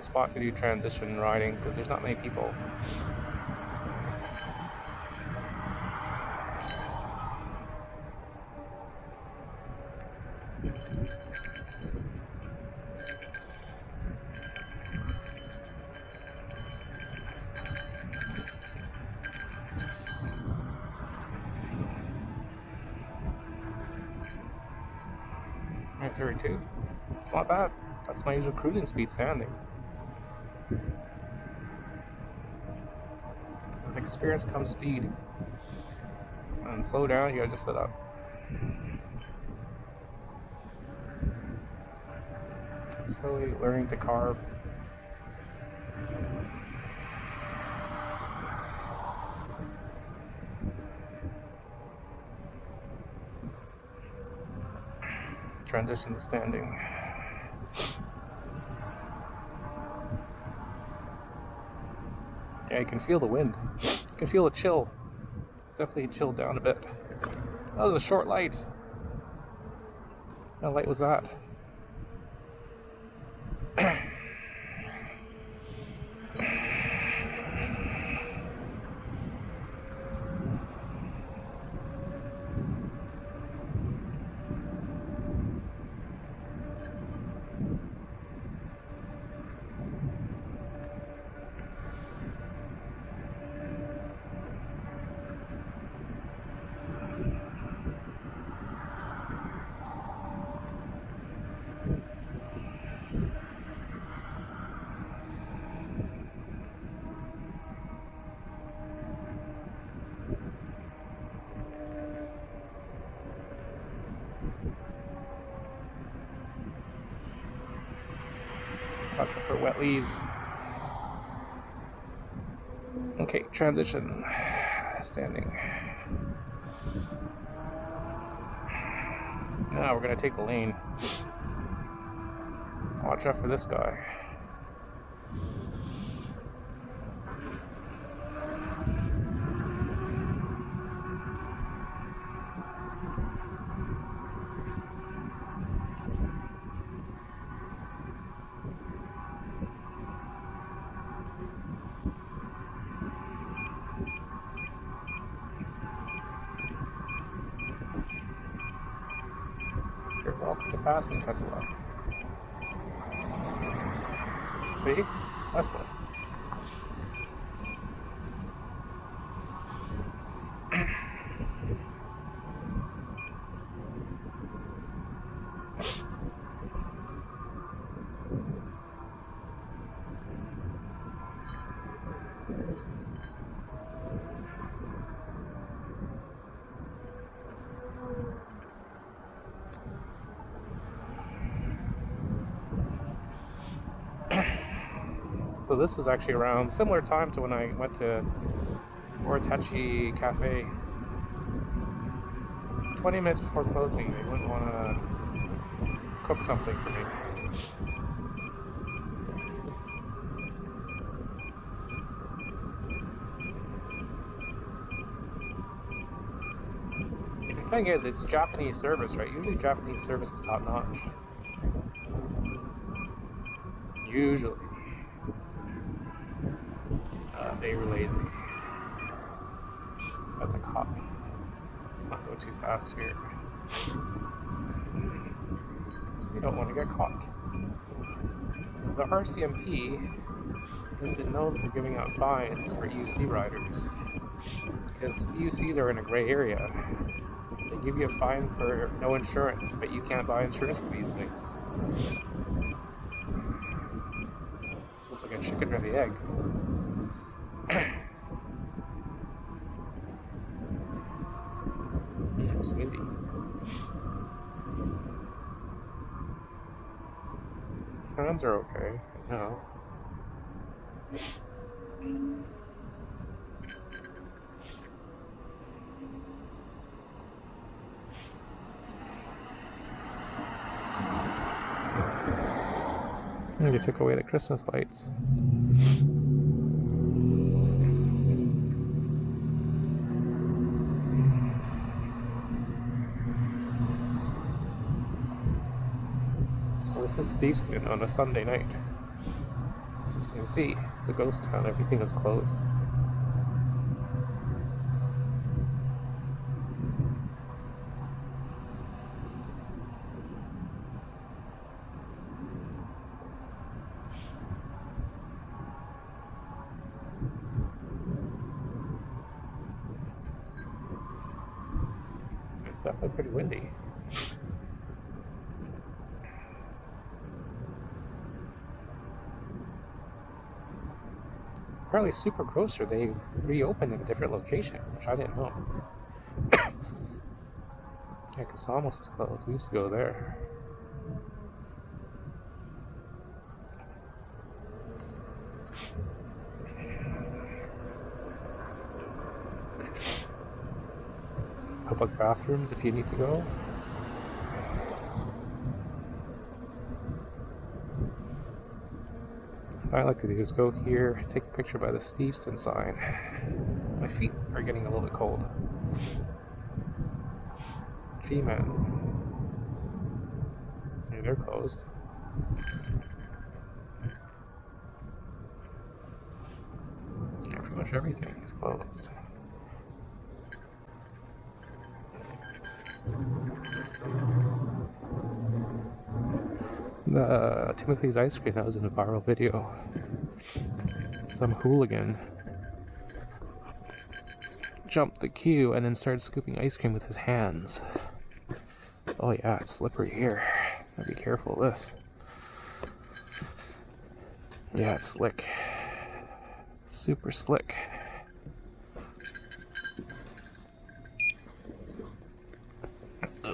good spot to do transition riding because there's not many people. There's 32. It's not bad. That's my usual cruising speed standing. With experience comes speed. And slow down, you gotta just sit up. Slowly learning to carve. Transition to standing. Yeah, you can feel the wind. You can feel the chill. It's definitely chilled down a bit. That was a short light. How light was that? Watch out for wet leaves. Okay, transition. Standing. Now we're gonna take the lane. Watch out for this guy. You're welcome to pass me, Tesla. See? Tesla. So this is actually around similar time to when I went to Oritachi Cafe. 20 minutes before closing, they wouldn't want to cook something for me. The thing is, it's Japanese service, right? Usually Japanese service is top notch. Usually. They were lazy. That's a cop. Let's not go too fast here. You don't want to get caught. The RCMP has been known for giving out fines for EUC riders. Because EUCs are in a gray area. They give you a fine for no insurance, but you can't buy insurance for these things. So it's like a chicken or the egg. It's windy. Fans are okay. No. They took away the Christmas lights. This is Steveston on a Sunday night. You can see, it's a ghost town. Everything is closed. It's definitely pretty windy. Apparently Super Grocer, they reopened in a different location, which I didn't know. Yeah, Casamos is closed. We used to go there. Public bathrooms if you need to go. What I like to do is go here, take a picture by the Steveston sign. My feet are getting a little bit cold. G-Man. Yeah, they're closed. Yeah, pretty much everything is closed. The Timothy's ice cream, that was in a viral video. Some hooligan jumped the queue and then started scooping ice cream with his hands. Oh yeah, it's slippery here. Gotta be careful of this. Yeah, it's slick. Super slick.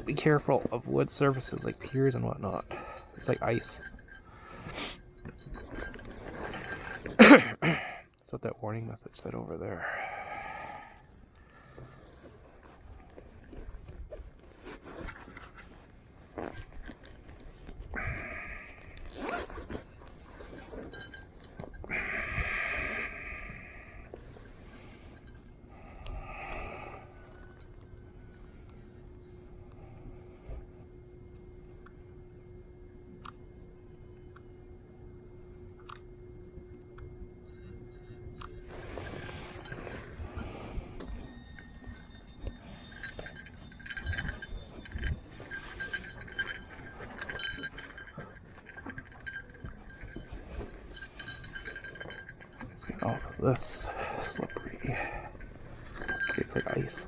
Be careful of wood surfaces like piers and whatnot. It's like ice. That's what that warning message said over there. Let's get off of this slippery. See, it's like ice.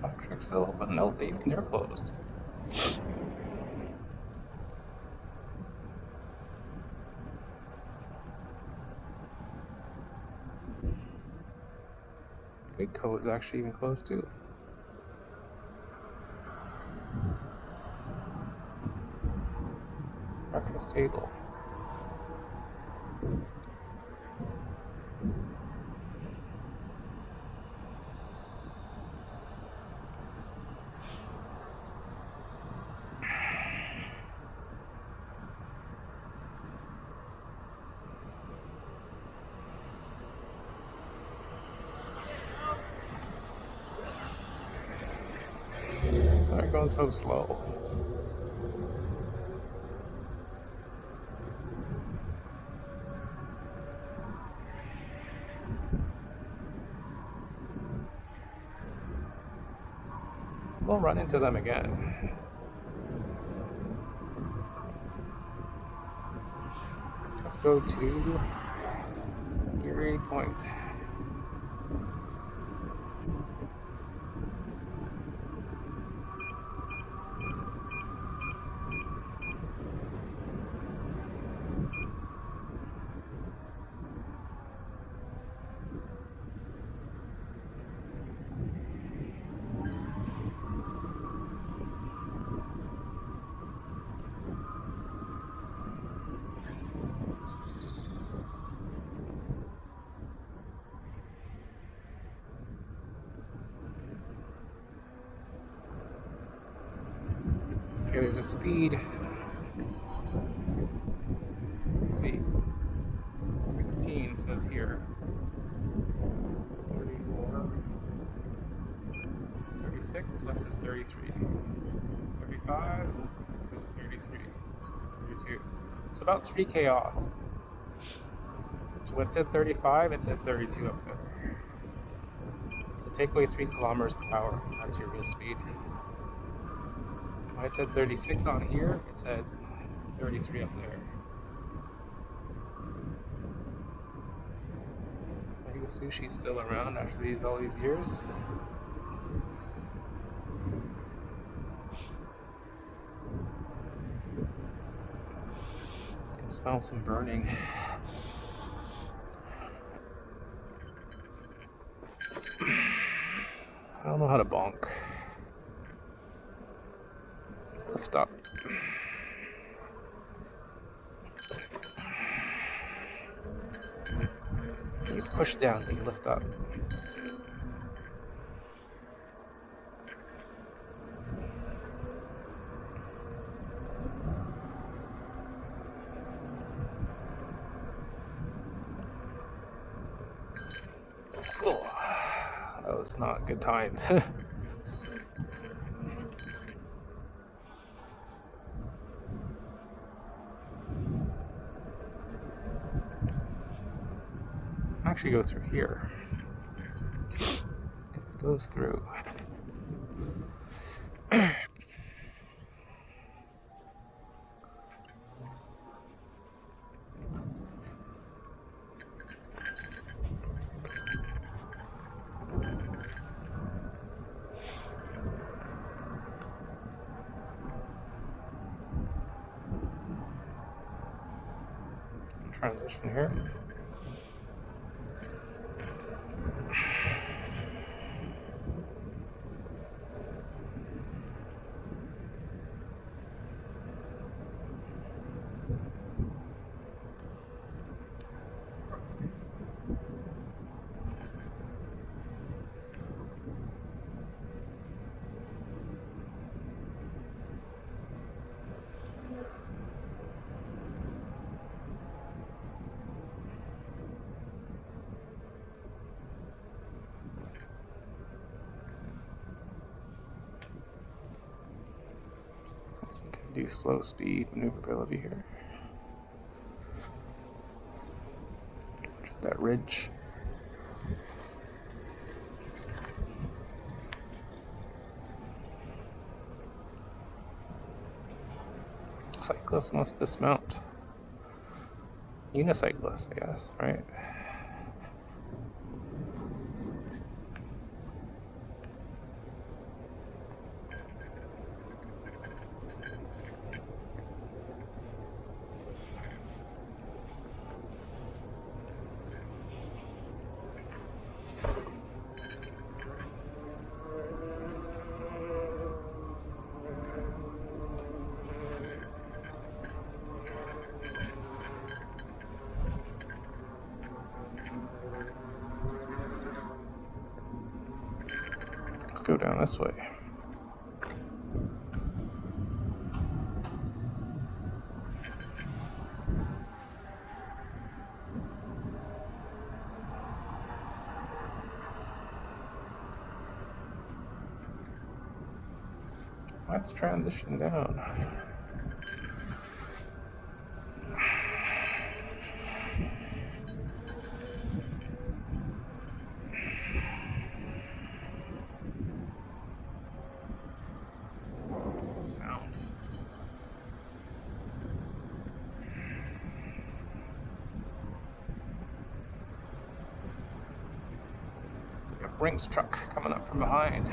Electric's still open. No, they're closed. Big Coat is actually even closed too. Breakfast table. They're going so slow. We'll run into them again. Let's go to Geary Point. Okay, there's a speed. Let's see. 16 says here. 34. 36, that says 33. 35, that says 33. 32. It's about 3K off. So it said 35, it said 32 up there. So take away 3 kilometers per hour. That's your real speed. When it said 36 on here, it said 33 up there. I think the sushi's still around after all these years. I can smell some burning. I don't know how to bonk. Lift up. You push down, then you lift up. Oh, that was not good timed. Actually go through here. It goes through. Transition here. So you can do slow speed maneuverability here. That ridge. Cyclists must dismount. Unicyclists, I guess, right? Go down this way. Let's transition down. Sound. Brinks truck coming up from behind.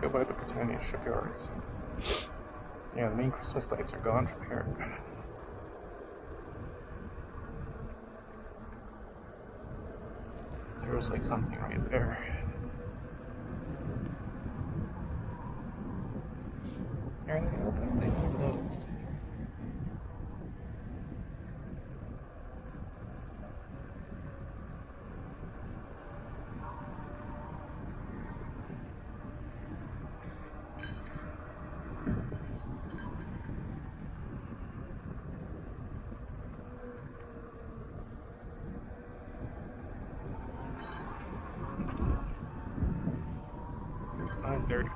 Go by the Britannia shipyards. Yeah, the main Christmas lights are gone from here. There was like something right there. Are they open? They closed. It's 9:30.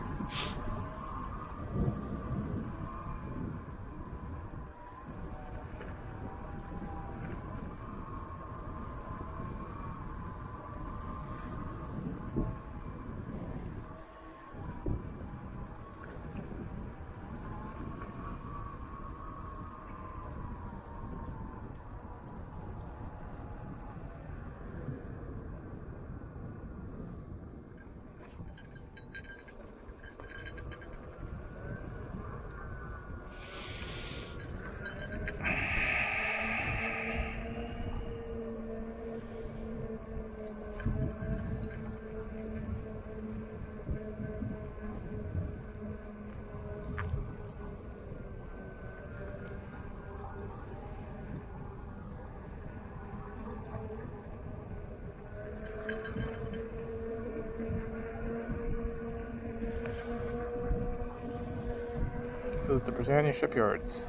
So it's the Britannia shipyards.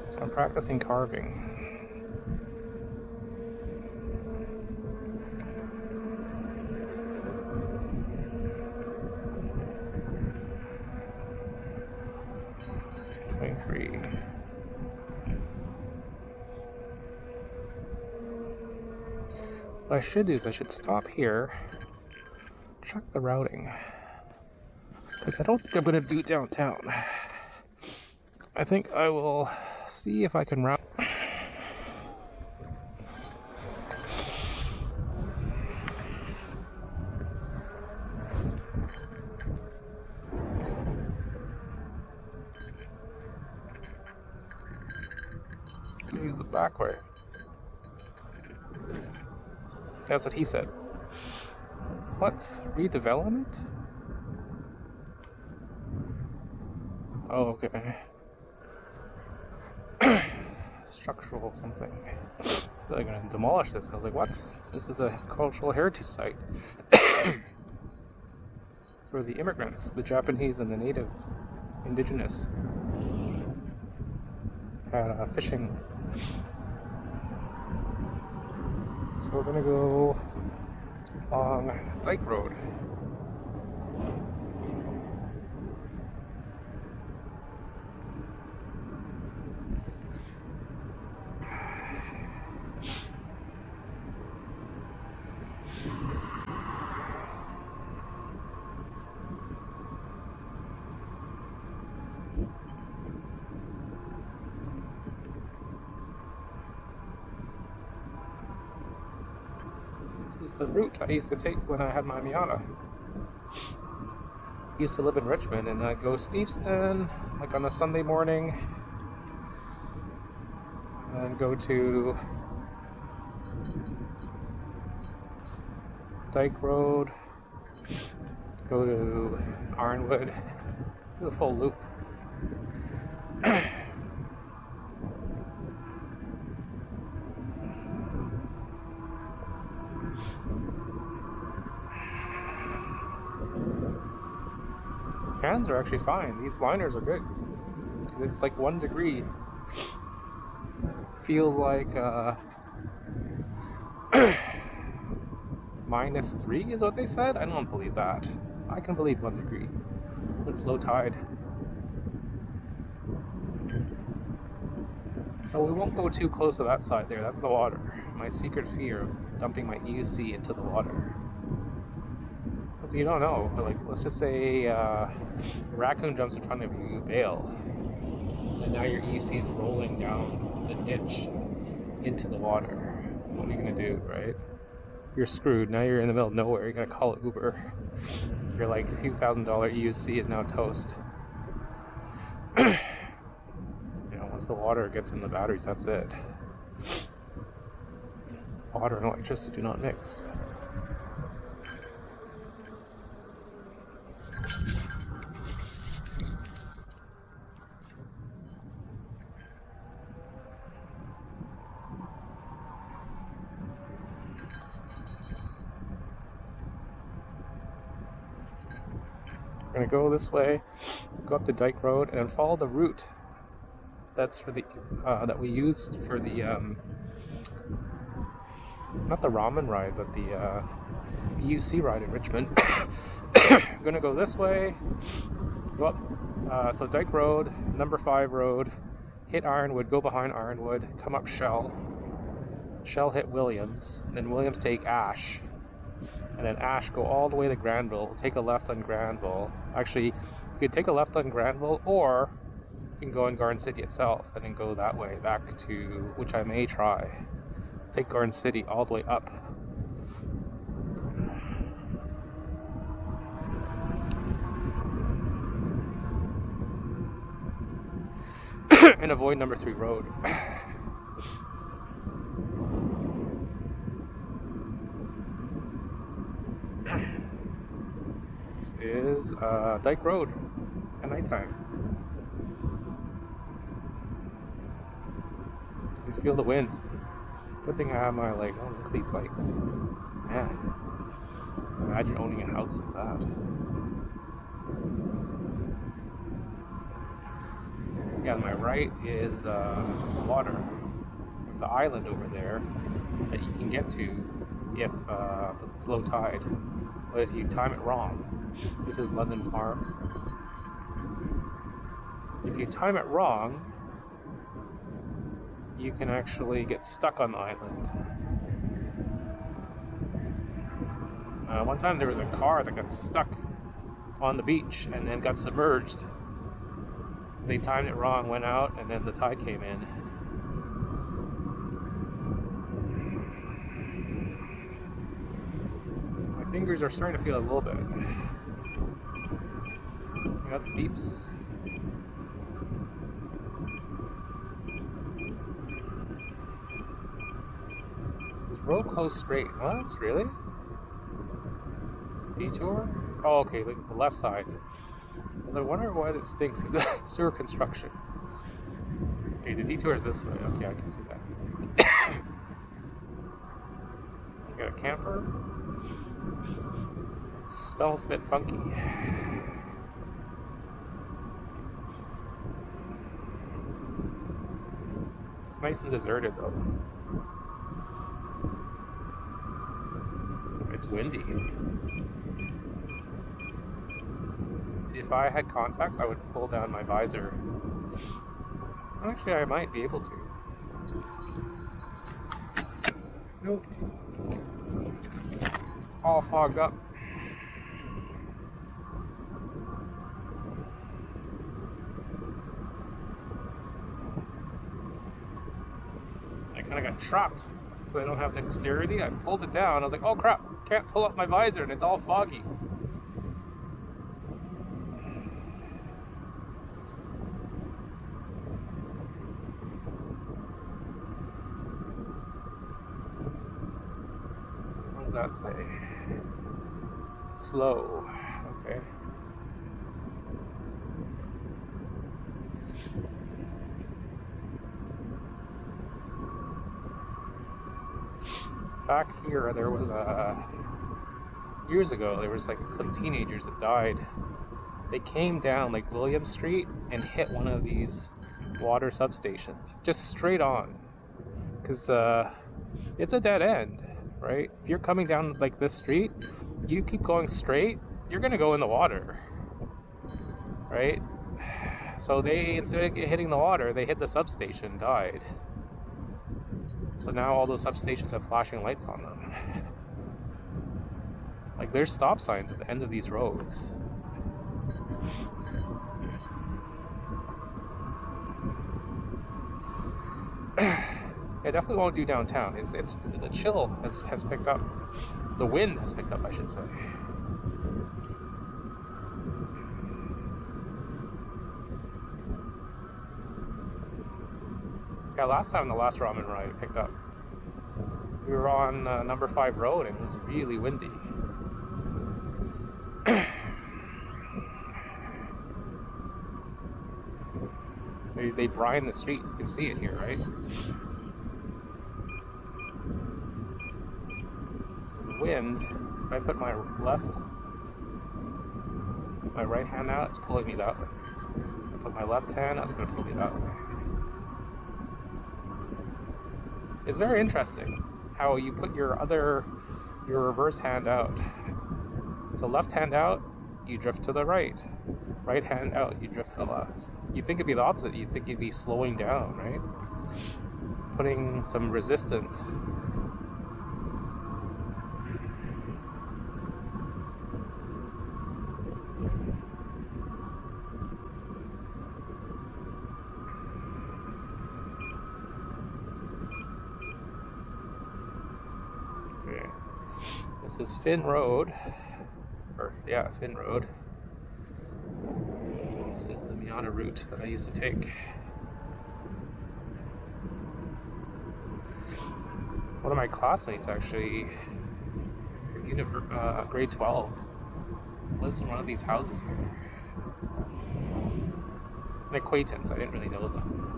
So I'm practicing carving. What I should do is I should stop here, check the routing, because I don't think I'm going to do downtown. I think I will see if I can route. Use the back way. That's what he said. What? Redevelopment? Oh, okay. Structural something. They're gonna demolish this. I was like, what? This is a cultural heritage site. It's where the immigrants, the Japanese and the native indigenous, had fishing. So we're gonna go along Dyke Road. This is the route I used to take when I had my Miata. I used to live in Richmond, and I'd go Steveston, like on a Sunday morning, and then go to Dyke Road, go to Ironwood, do a full loop. Cans are actually fine. These liners are good. It's like 1 degree. Feels like -3 is what they said. I don't believe that. I can believe 1 degree. It's low tide. So we won't go too close to that side there. That's the water. My secret fear of dumping my EUC into the water. Because you don't know. But like, let's just say a raccoon jumps in front of you, you bail. And now your EUC is rolling down the ditch into the water. What are you going to do, right? You're screwed. Now you're in the middle of nowhere. You're going to call Uber. You're like, a few $1,000 EUC is now toast. Once the water gets in the batteries, that's it. Water and electricity do not mix. We're going to go this way, go up the Dyke Road, and then follow the route that's for the that we used for the not the ramen ride, but the EUC ride in Richmond. We're gonna go this way, go up so Dyke Road, number 5 road, hit Ironwood, go behind Ironwood, come up Shell hit Williams, then Williams take Ash, and then Ash go all the way to Granville, take a left on Granville. Actually, you could take a left on Granville, or you can go in Garden City itself and then go that way back to, which I may try. Take Garden City all the way up. And avoid number 3 road. This is Dyke Road at nighttime. You feel the wind. Good thing I have my, like, oh, look at these lights. Man, imagine owning a house like that. Yeah, on my right is water. There's an island over there that you can get to if it's low tide. But if you time it wrong, this is London Farm. If you time it wrong, you can actually get stuck on the island. One time there was a car that got stuck on the beach and then got submerged. They timed it wrong, went out, and then the tide came in. My fingers are starting to feel a little bit. I got the beeps. Road close straight. What? Really? Detour? Oh, okay, the left side. I was like, wondering why this stinks. It's a sewer construction. Okay, the detour is this way. Okay, I can see that. You got a camper. It smells a bit funky. It's nice and deserted though. It's windy. See, if I had contacts, I would pull down my visor. Actually, I might be able to. Nope. It's all fogged up. I kind of got trapped. I don't have dexterity. I pulled it down. I was like, oh crap, can't pull up my visor and it's all foggy. What does that say? Slow. Okay. Back here, there was years ago, there was like some teenagers that died. They came down like William Street and hit one of these water substations, just straight on, because it's a dead end. right? If you're coming down like this street, you keep going straight, you're gonna go in the water, right? So they, instead of hitting the water, they hit the substation and died. So now all those substations have flashing lights on them. Like, there's stop signs at the end of these roads. I definitely won't do downtown. It's the chill has picked up. The wind has picked up, I should say. Yeah, last time the last ramen ride picked up, we were on number 5 road and it was really windy. They brine the street. You can see it here, right? So the wind, if I put my right hand out, it's pulling me that way. If I put my left hand, that's going to pull me that way. It's very interesting how you put your reverse hand out. So left hand out, you drift to the right. Right hand out, you drift to the left. You'd think it'd be the opposite. You'd think you'd be slowing down, right? Putting some resistance. Okay. This is Finn Road. Finn Road. This is the Miata route that I used to take. One of my classmates actually, grade 12, lives in one of these houses here. An acquaintance, I didn't really know them.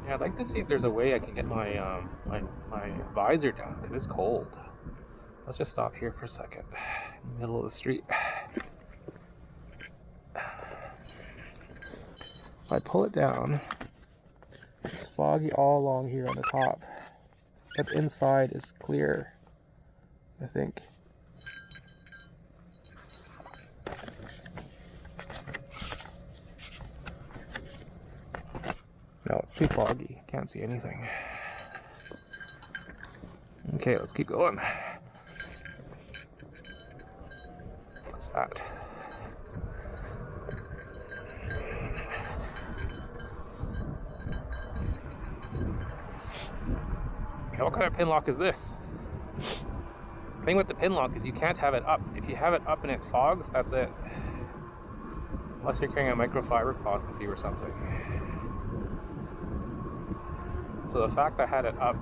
Yeah, I'd like to see if there's a way I can get my my visor down, because it's cold. Let's just stop here for a second, in the middle of the street. If I pull it down, it's foggy all along here on the top, but inside is clear, I think. No, it's too foggy. Can't see anything. Okay, let's keep going. What's that? Now, what kind of pin lock is this? The thing with the pin lock is you can't have it up. If you have it up and it fogs, that's it. Unless you're carrying a microfiber cloth with you or something. So the fact I had it up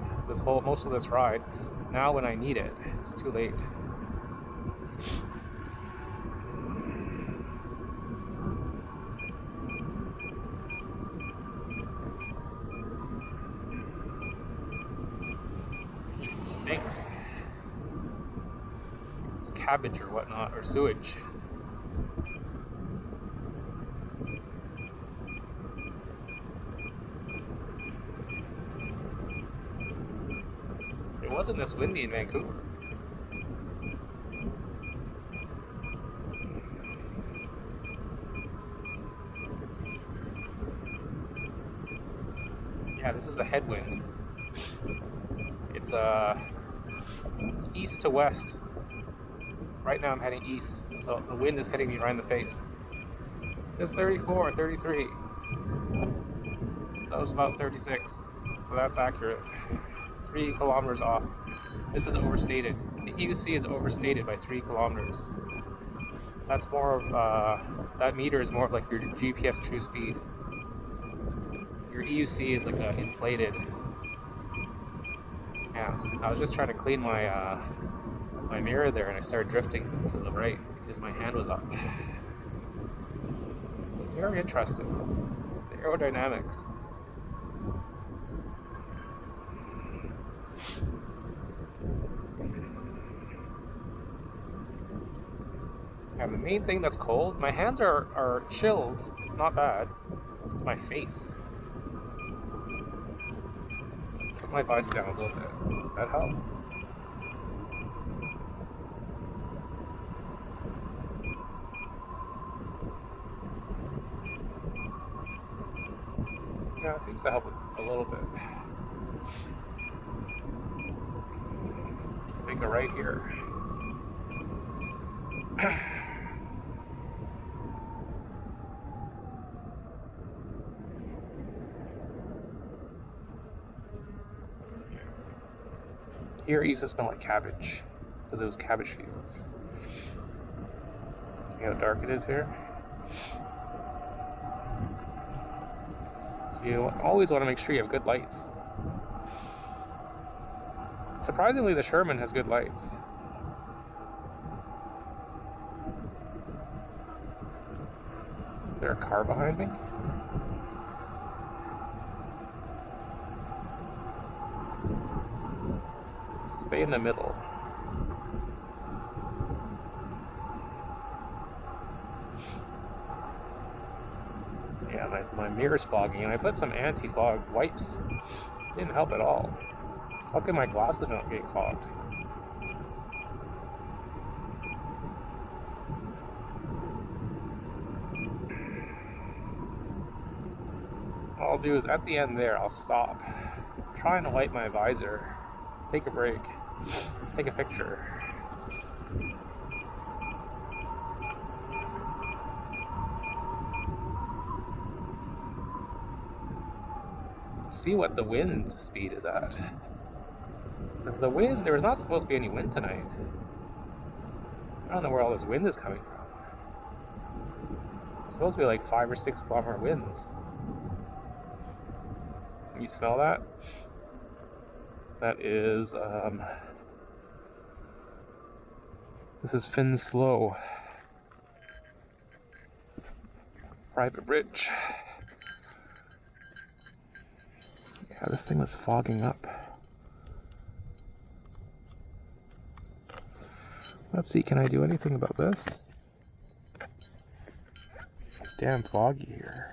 most of this ride, now when I need it, it's too late. It stinks. It's cabbage or whatnot, or sewage. It wasn't this windy in Vancouver. Yeah, this is a headwind. It's east to west. Right now I'm heading east, so the wind is hitting me right in the face. It says 34, 33. That was about 36, so that's accurate. 3 kilometers off. This is overstated. The EUC is overstated by 3 kilometers. That's more of, that meter is more of like your GPS true speed. Your EUC is like inflated. Yeah, I was just trying to clean my my mirror there and I started drifting to the right because my hand was up. So it's very interesting. The aerodynamics. And the main thing that's cold, my hands are chilled not bad. It's my face. Put my visor down a little bit. Does that help? Yeah, it seems to help a little bit. Take a right here. Here it used to smell like cabbage, because it was cabbage fields. See how dark it is here? So you always want to make sure you have good lights. Surprisingly, the Sherman has good lights. Is there a car behind me? Stay in the middle. Yeah, my mirror's fogging, and I put some anti-fog wipes. Didn't help at all. How come my glasses are not getting fogged? All I'll do is at the end there, I'll stop. I'm trying to wipe my visor. Take a break. Take a picture. See what the wind speed is at. Because the wind, there was not supposed to be any wind tonight. I don't know where all this wind is coming from. It's supposed to be like 5 or 6 kilometer winds. You smell that? That is, this is Slough. Private bridge. Yeah, this thing was fogging up. Let's see, can I do anything about this? Damn foggy here.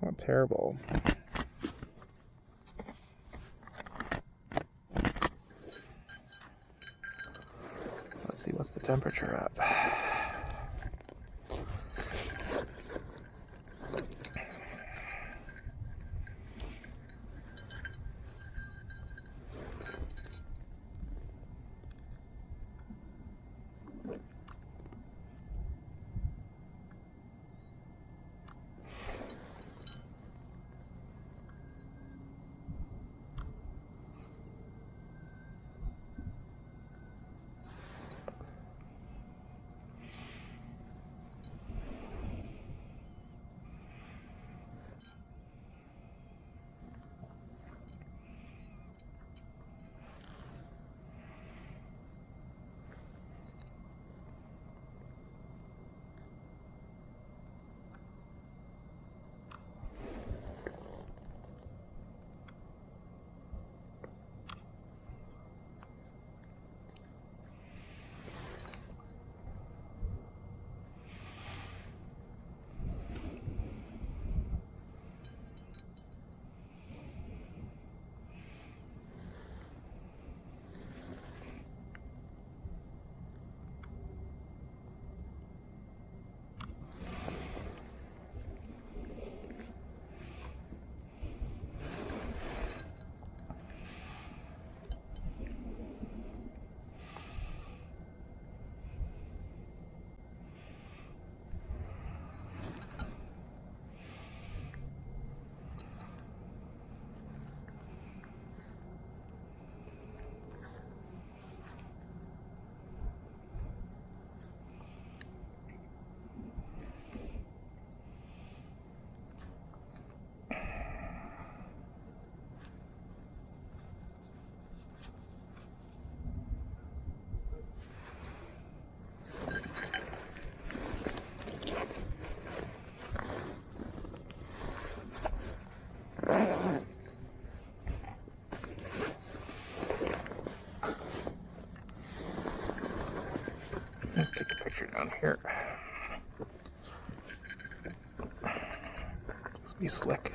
Not terrible. Let's see, what's the temperature at? here. Let's be slick.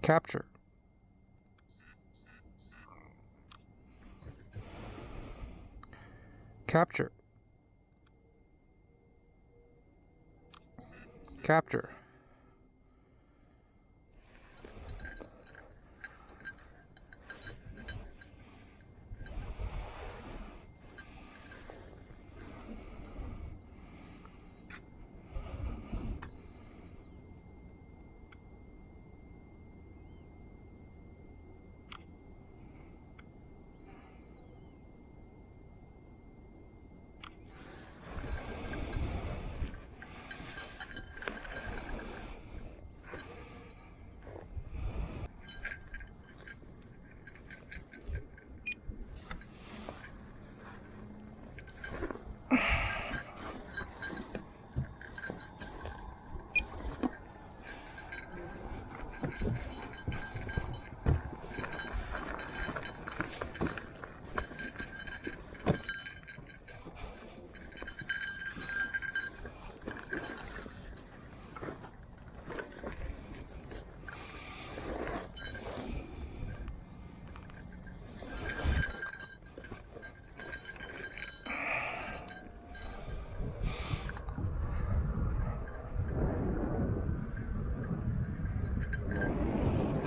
Capture. Capture. Capture.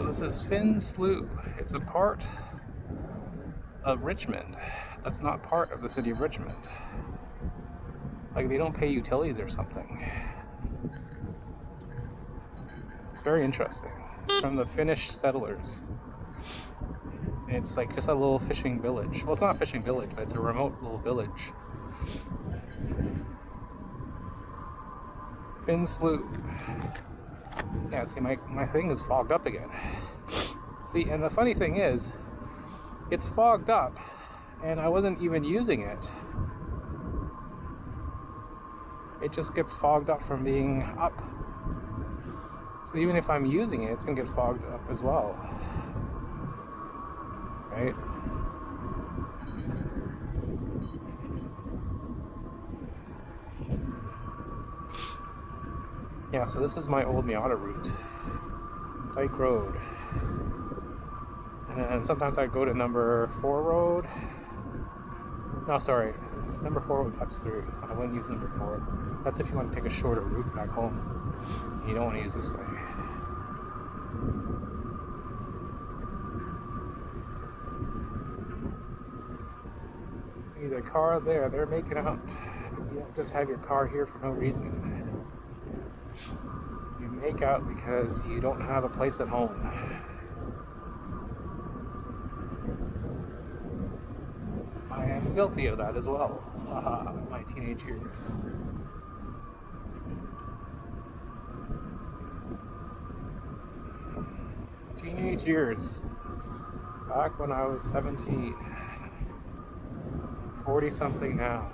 This is Slough. It's a part of Richmond that's not part of the city of Richmond. Like they don't pay utilities or something. It's very interesting. It's from the Finnish settlers. And it's like just a little fishing village. Well, it's not a fishing village, but it's a remote little village. Slough. Yeah, see, my thing is fogged up again. See, and the funny thing is, it's fogged up, and I wasn't even using it. It just gets fogged up from being up. So even if I'm using it, it's gonna get fogged up as well. Right? Yeah, so this is my old Miata route. Dyke Road. And sometimes I go to number 4 road. No, sorry. Number 4 road cuts through. I wouldn't use number 4. That's if you want to take a shorter route back home. You don't want to use this way. The car there, they're making out. You don't just have your car here for no reason. You make out because you don't have a place at home. I am guilty of that as well. My teenage years. Teenage years. Back when I was 17. 40 something now.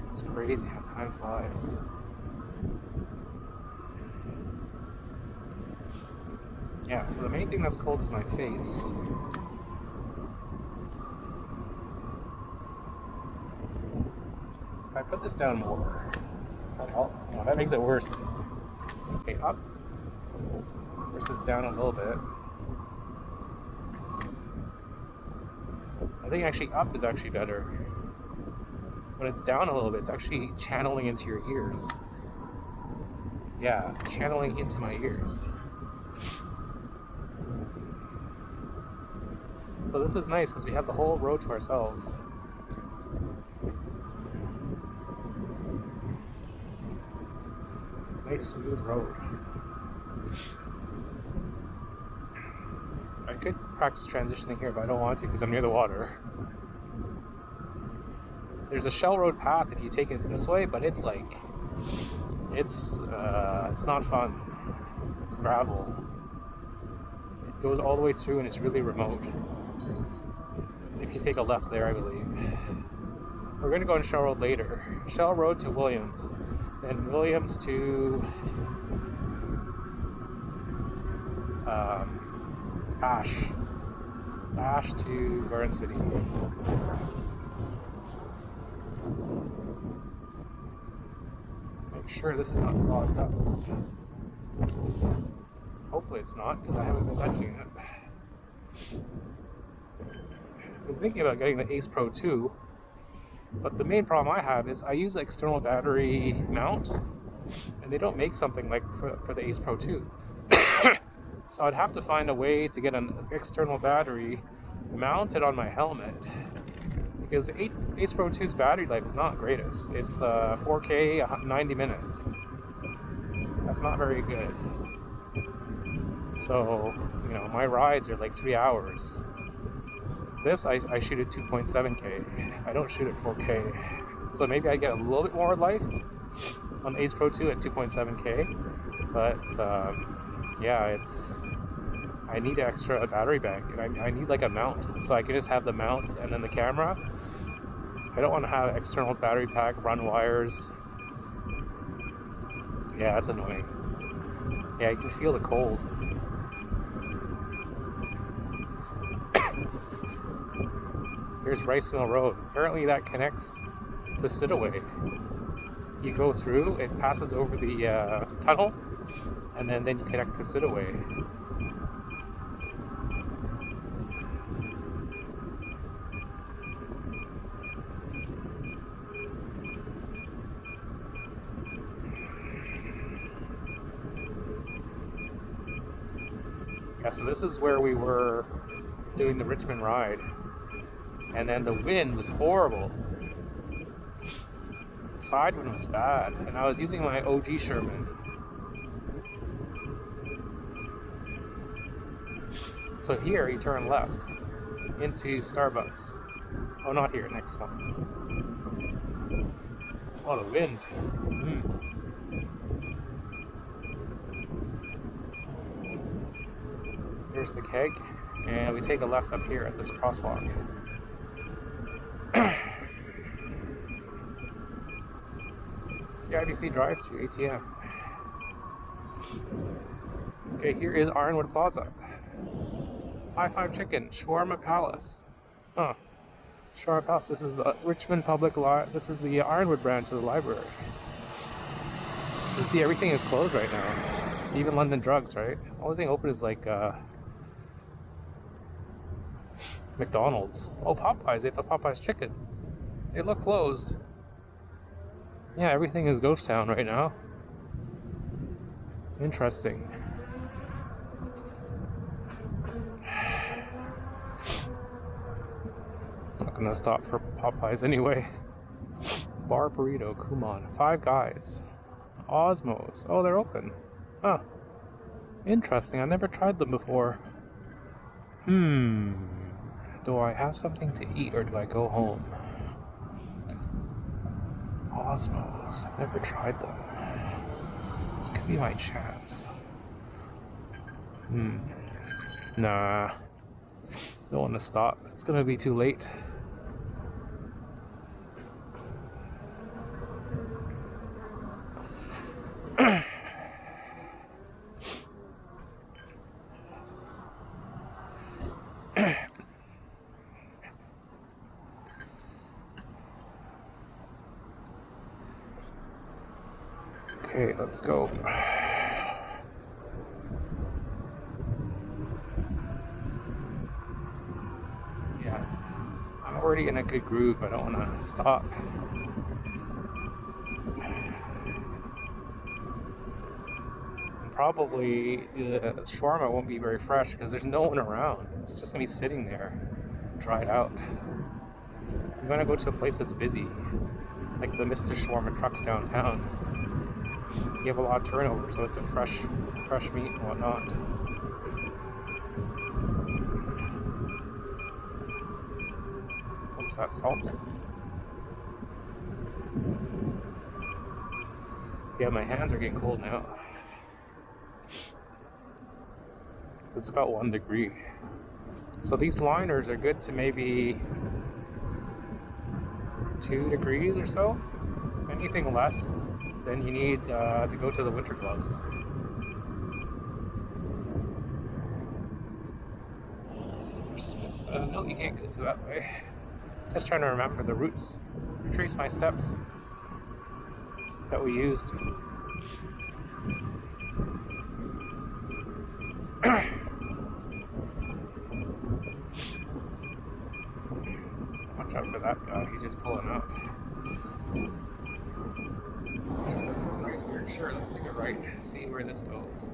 It's crazy how time flies. Yeah, so the main thing that's cold is my face. If I put this down more, oh, no, that makes it worse. Okay, up versus down a little bit. I think actually up is actually better. When it's down a little bit, it's actually channeling into your ears. Yeah, channeling into my ears. So this is nice because we have the whole road to ourselves. It's a nice smooth road. I could practice transitioning here, but I don't want to because I'm near the water. There's a shell road path if you take it this way, but it's like, it's not fun. It's gravel. It goes all the way through and it's really remote. If you take a left there, I believe. We're going to go on Shell Road later. Shell Road to Williams. Then Williams to Ash. Ash to Garden City. Make sure this is not clogged up. Hopefully it's not, because I haven't been touching it. I've been thinking about getting the Ace Pro 2, but the main problem I have is I use the external battery mount, and they don't make something like for the Ace Pro 2. So I'd have to find a way to get an external battery mounted on my helmet, because the Ace Pro 2's battery life is not greatest. It's 4K, 90 minutes. That's not very good. So, you know, my rides are like 3 hours. This, I shoot at 2.7K. I don't shoot at 4K. So maybe I get a little bit more life on the Ace Pro 2 at 2.7K. But, yeah, I need an extra battery bank, and I need like a mount. So I can just have the mount and then the camera. I don't want to have external battery pack, run wires. Yeah, that's annoying. Yeah, you can feel the cold. Here's Rice Mill Road. Apparently that connects to Sidaway. You go through, it passes over the tunnel, and then you connect to Sidaway. Yeah, so this is where we were doing the Richmond ride. And then the wind was horrible. The side wind was bad. And I was using my OG Sherman. So here you turn left into Starbucks. Oh, not here, next one. Oh, the wind. Here's the keg. And we take a left up here at this crosswalk. CIBC drive-thru ATM. Okay, here is Ironwood Plaza. High Five Chicken, Shawarma Palace. Huh. Shawarma Palace. This is the Richmond Public This is the Ironwood branch of the library. You see, everything is closed right now. Even London Drugs, right? The only thing open is like McDonald's. Oh, Popeyes. They have a Popeyes chicken. They look closed. Yeah, everything is ghost town right now. Interesting. Not gonna stop for Popeyes anyway. Bar Burrito, Kumon, Five Guys, Osmos. Oh, they're open. Huh. Interesting. I never tried them before. Do I have something to eat or do I go home? Osmos. I've never tried them. This could be my chance. Nah. Don't want to stop. It's gonna be too late. Okay, let's go. Yeah, I'm already in a good groove. I don't want to stop. Probably the shawarma won't be very fresh because there's no one around. It's just gonna be sitting there. dried out. I'm gonna go to a place that's busy, like the Mr. Shawarma trucks downtown. You have a lot of turnover, so it's a fresh meat and whatnot. What's that, salt? Yeah, my hands are getting cold now. It's about 1 degree. So these liners are good to maybe 2 degrees or so. Anything less, then you need to go to the winter gloves. Silversmith. No, you can't go through that way. Just trying to remember the routes. Retrace my steps that we used. Watch out for that guy, he's just pulling up. Let's see if that's right here. Sure, let's take it right. See where this goes.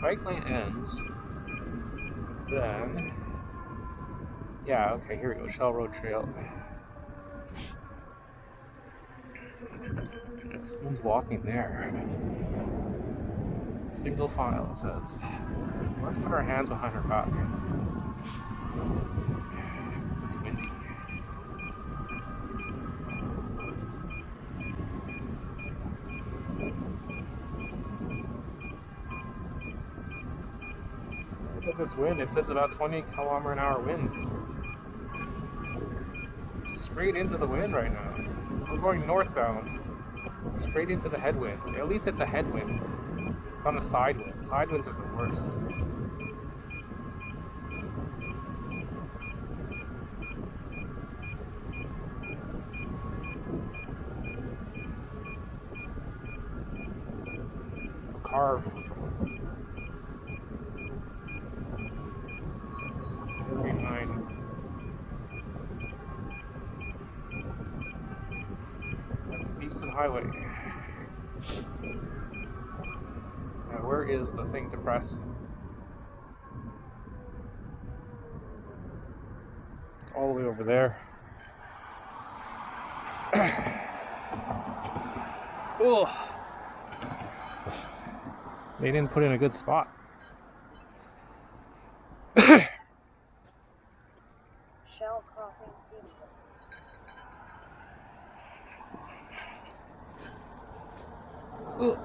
Bike lane ends. Then, yeah, okay, here we go. Shell Road Trail. Someone's walking there. Single file, it says. Let's put our hands behind our back. It's windy. Look at this wind. It says about 20 km/h winds. Straight into the wind right now. We're going northbound. Straight into the headwind. At least it's a headwind. It's not a side wind. Side winds are the worst. Carve. 39. That's Steveston Highway. Now, where is the thing to press? All the way over there. Oh, they didn't put in a good spot. Shell crossing Steveston. Ooh.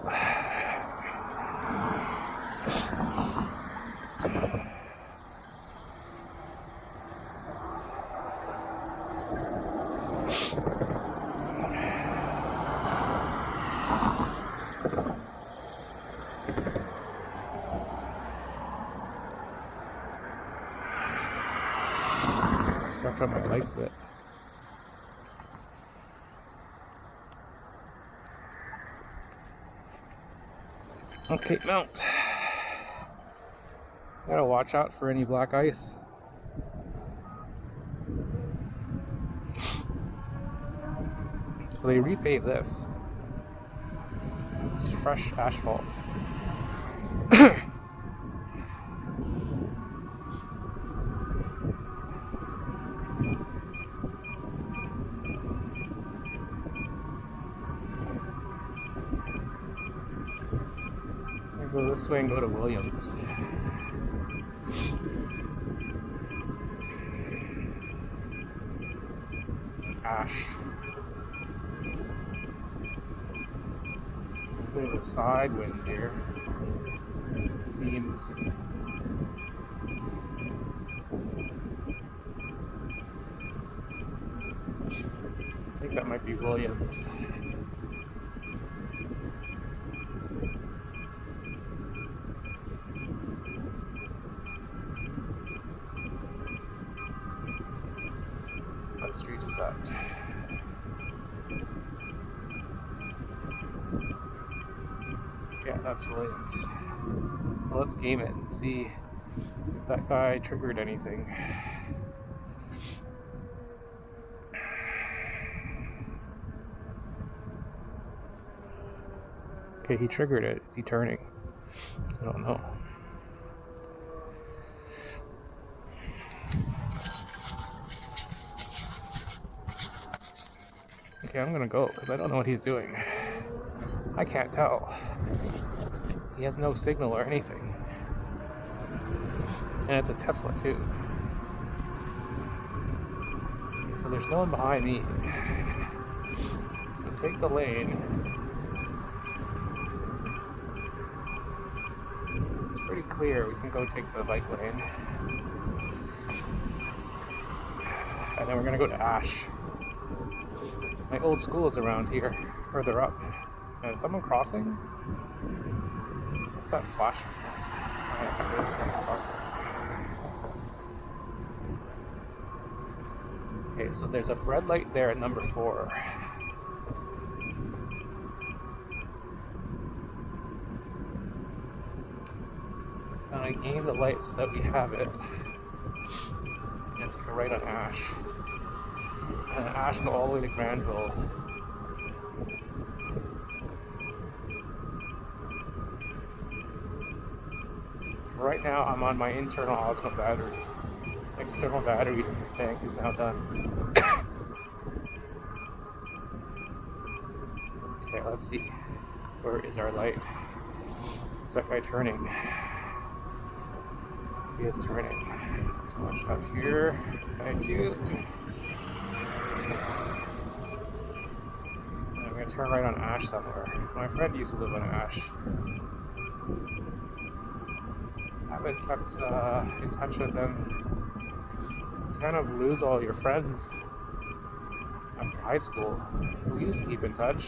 Stuck on my lights bit. Okay, mount. Gotta watch out for any black ice. So they repaved this. It's fresh asphalt. Go this way and go to Williams. Ash. A bit of a side wind here. It seems. I think that might be Williams. What street is that? Yeah, that's Williams. So let's game it and see if that guy triggered anything. Okay, he triggered it. Is he turning? I don't know. Okay, I'm gonna go because I don't know what he's doing. I can't tell. He has no signal or anything. And it's a Tesla too. Okay, so there's no one behind me. So take the lane. It's pretty clear. We can go take the bike lane. And then we're gonna go to Ash. My old school is around here, further up. Is someone crossing? What's that flashing? Oh, yeah, there's someone crossing. Okay, so there's a red light there at number 4. And I gained the light so that we have it. And take a right on Ash. And Ash go all the way to Granville. Right now I'm on my internal Osmo battery. External battery tank is now done. Okay, let's see. Where is our light? Is that guy turning? He is turning. So much up here. Thank you. And I'm gonna turn right on Ash somewhere. My friend used to live on Ash. I haven't kept in touch with him. You kind of lose all your friends after high school. We used to keep in touch.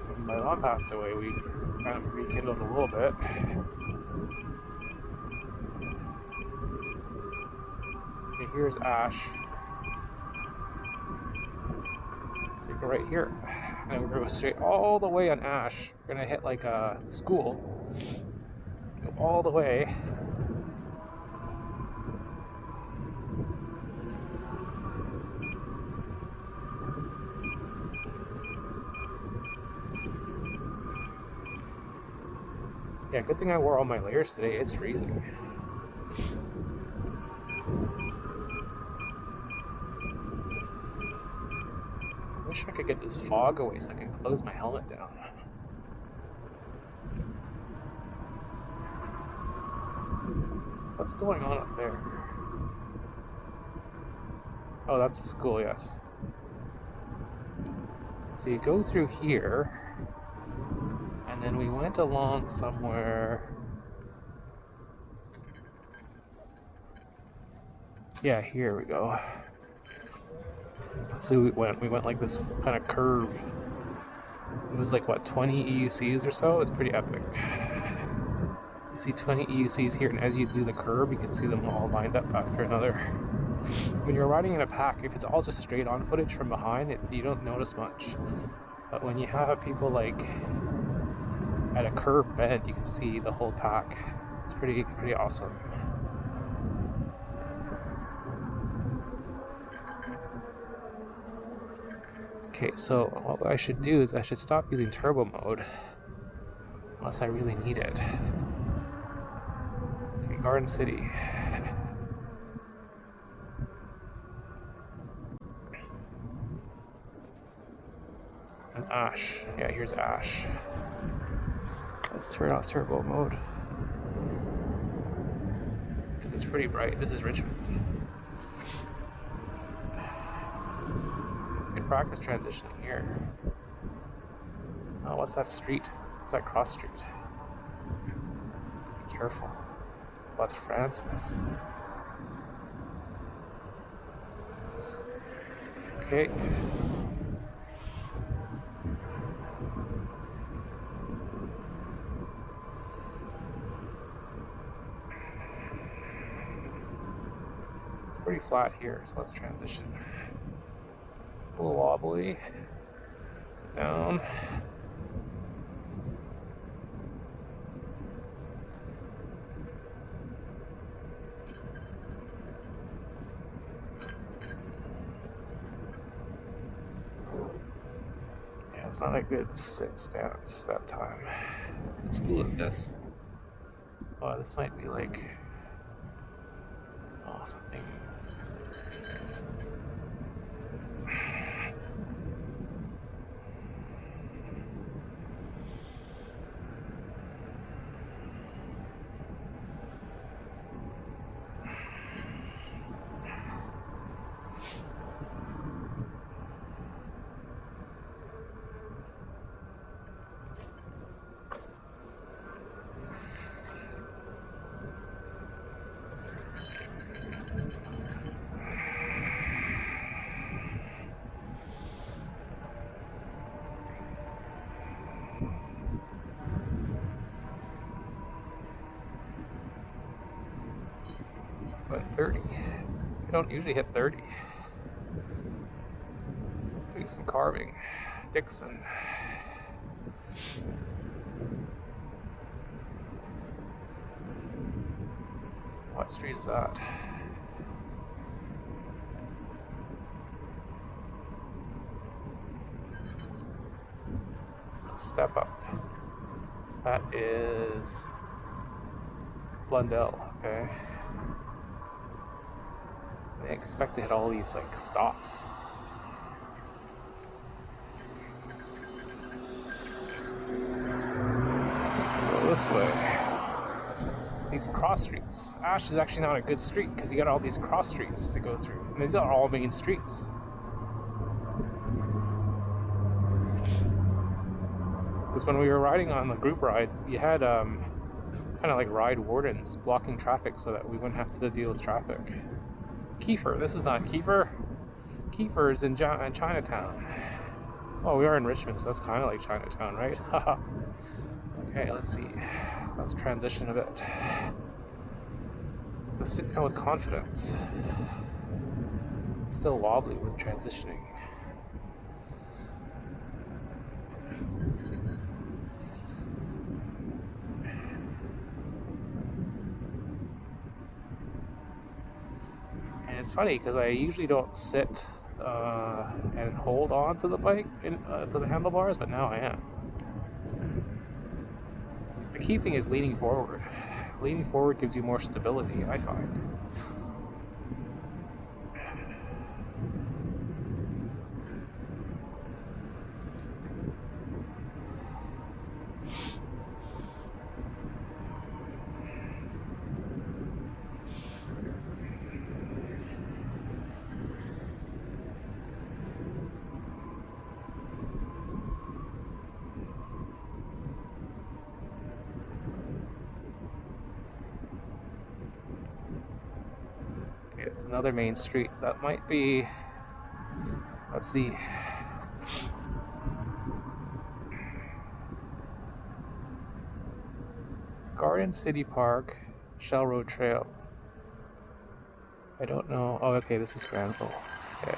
When my mom passed away, we kind of rekindled a little bit. Okay, here's Ash. Take it right here. And we're going to go straight all the way on Ash. We're going to hit like a school. Go all the way. Yeah, good thing I wore all my layers today. It's freezing. I wish I could get this fog away so I can close my helmet down. What's going on up there? Oh, that's the school, yes. So you go through here, and then we went along somewhere. Yeah, here we go. So we went like this kind of curve. It was like, what, 20 EUCs or so? It's pretty epic. You see 20 EUCs here, and as you do the curve, you can see them all lined up after another. When you're riding in a pack, if it's all just straight on footage from behind, you don't notice much. But when you have people like at a curve bend, you can see the whole pack. It's pretty awesome. Okay, so what I should do is I should stop using turbo mode unless I really need it. Okay, Garden City. And Ash. Yeah, here's Ash. Let's turn off turbo mode because it's pretty bright. This is Richmond. Practice transitioning here. Oh, what's that street? What's that cross street? Be careful. What's Francis? Okay. It's pretty flat here, so let's transition. A little wobbly. Sit down. It's not a good sit stance that time. What school is this? Oh, this might be like something. But 30. I don't usually hit 30. Doing some carving. Dixon. What street is that? So step up. That is Blundell, okay? I expect to hit all these like stops. Go this way. These cross streets. Ash is actually not a good street because you got all these cross streets to go through. And these are all main streets. Because when we were riding on the group ride, you had kind of like ride wardens blocking traffic so that we wouldn't have to deal with traffic. Kiefer. This is not Kiefer. Kiefer is in Chinatown. Oh, we are in Richmond, so that's kind of like Chinatown, right? Okay, let's see. Let's transition a bit. Let's sit down with confidence. Still wobbly with transitioning. And it's funny because I usually don't sit and hold on to the bike, to the handlebars, but now I am. The key thing is leaning forward. Leaning forward gives you more stability, I find. It's another main street. That might be, let's see. Garden City Park, Shell Road Trail. I don't know. Oh, okay, this is Granville. Okay.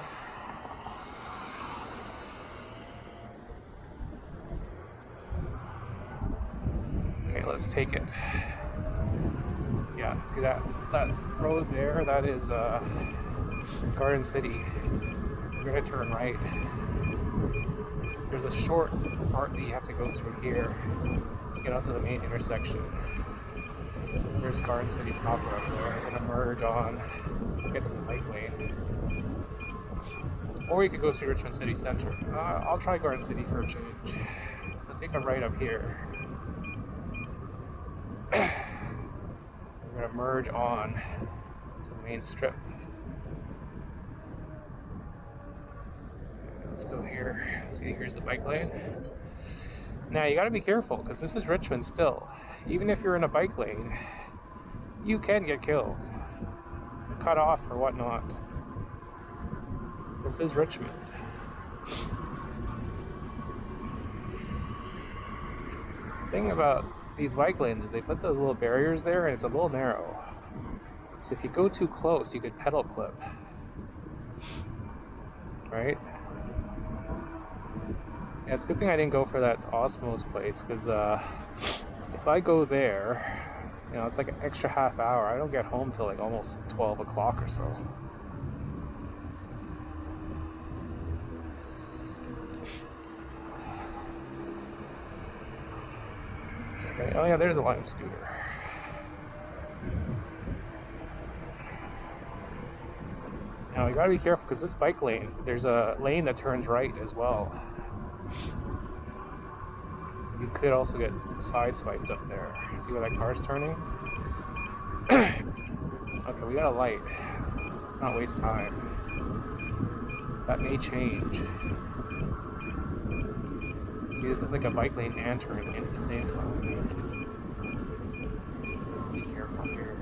Okay, let's take it. Yeah, see that road there? That is Garden City. We're gonna turn right. There's a short part that you have to go through here to get onto the main intersection. There's Garden City proper up there. We're gonna merge on, get to the bike lane. Or you could go through Richmond City Center. I'll try Garden City for a change. So take a right up here. We're going to merge on to the main strip. Let's go here. See, here's the bike lane. Now you got to be careful because this is Richmond still. Even if you're in a bike lane, you can get killed, cut off or whatnot. This is Richmond. The thing about these bike lanes is they put those little barriers there and it's a little narrow. So if you go too close, you could pedal clip. Right? Yeah, it's a good thing I didn't go for that Osmos place because if I go there, you know, it's like an extra half hour. I don't get home till like almost 12 o'clock or so. Okay. Oh yeah, there's a Lime scooter. Now we gotta be careful because this bike lane, there's a lane that turns right as well. You could also get sideswiped up there. See where that car's turning? Okay, we got a light. Let's not waste time. That may change. See, this is like a bike lane and turning lane at the same time. Let's be careful here.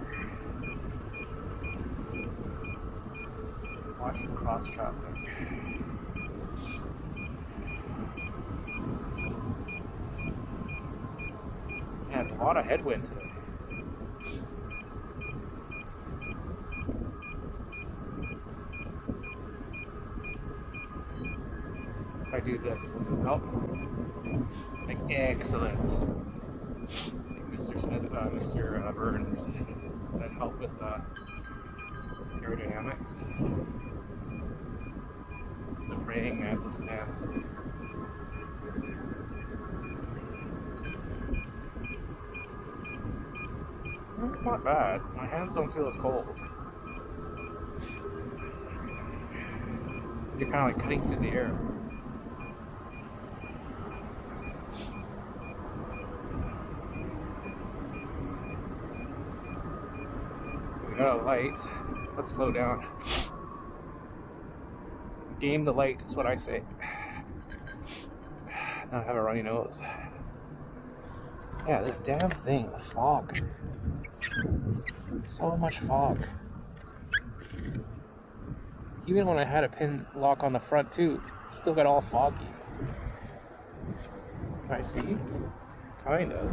Watch for cross traffic. Yeah, it's a lot of headwind today. If I do this, does this help? Like, excellent. Like Mr. Smith, Mr. Burns, that help with aerodynamics. The praying adds a stance. It's not bad. My hands don't feel as cold. You're kind of like cutting through the air. We got a light. Let's slow down. Game the light is what I say. Now I have a runny nose. Yeah, this damn thing, the fog. So much fog. Even when I had a pin lock on the front too, it still got all foggy. Can I see? Kind of.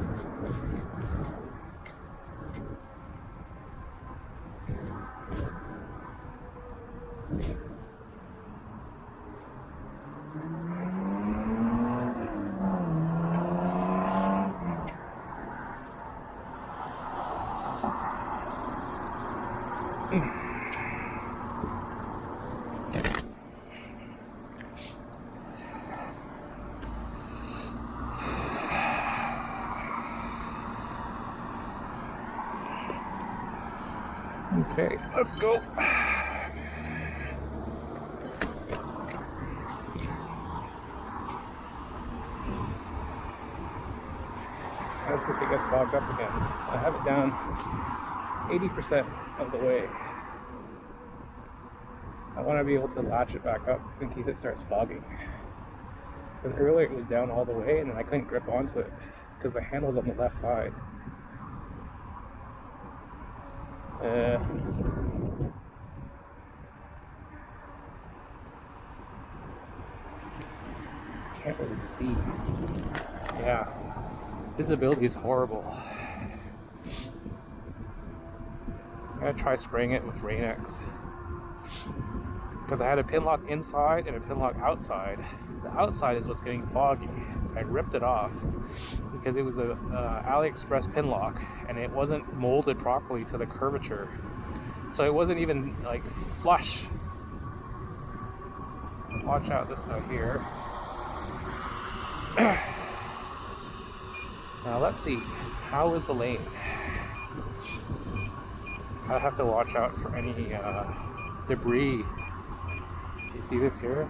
Okay, let's go. Let's see if it gets fogged up again. I have it down 80% of the way. I want to be able to latch it back up in case it starts fogging. Because earlier it was down all the way and then I couldn't grip onto it because the handle's on the left side. Can't really see. Yeah, visibility is horrible. I'm gonna try spraying it with Rain-X because I had a pin lock inside and a pin lock outside. The outside is what's getting foggy, so I ripped it off because it was a AliExpress pin lock and it wasn't molded properly to the curvature, so it wasn't even like flush. Watch out this guy here. Now let's see, how is the lane? I have to watch out for any debris. You see this here?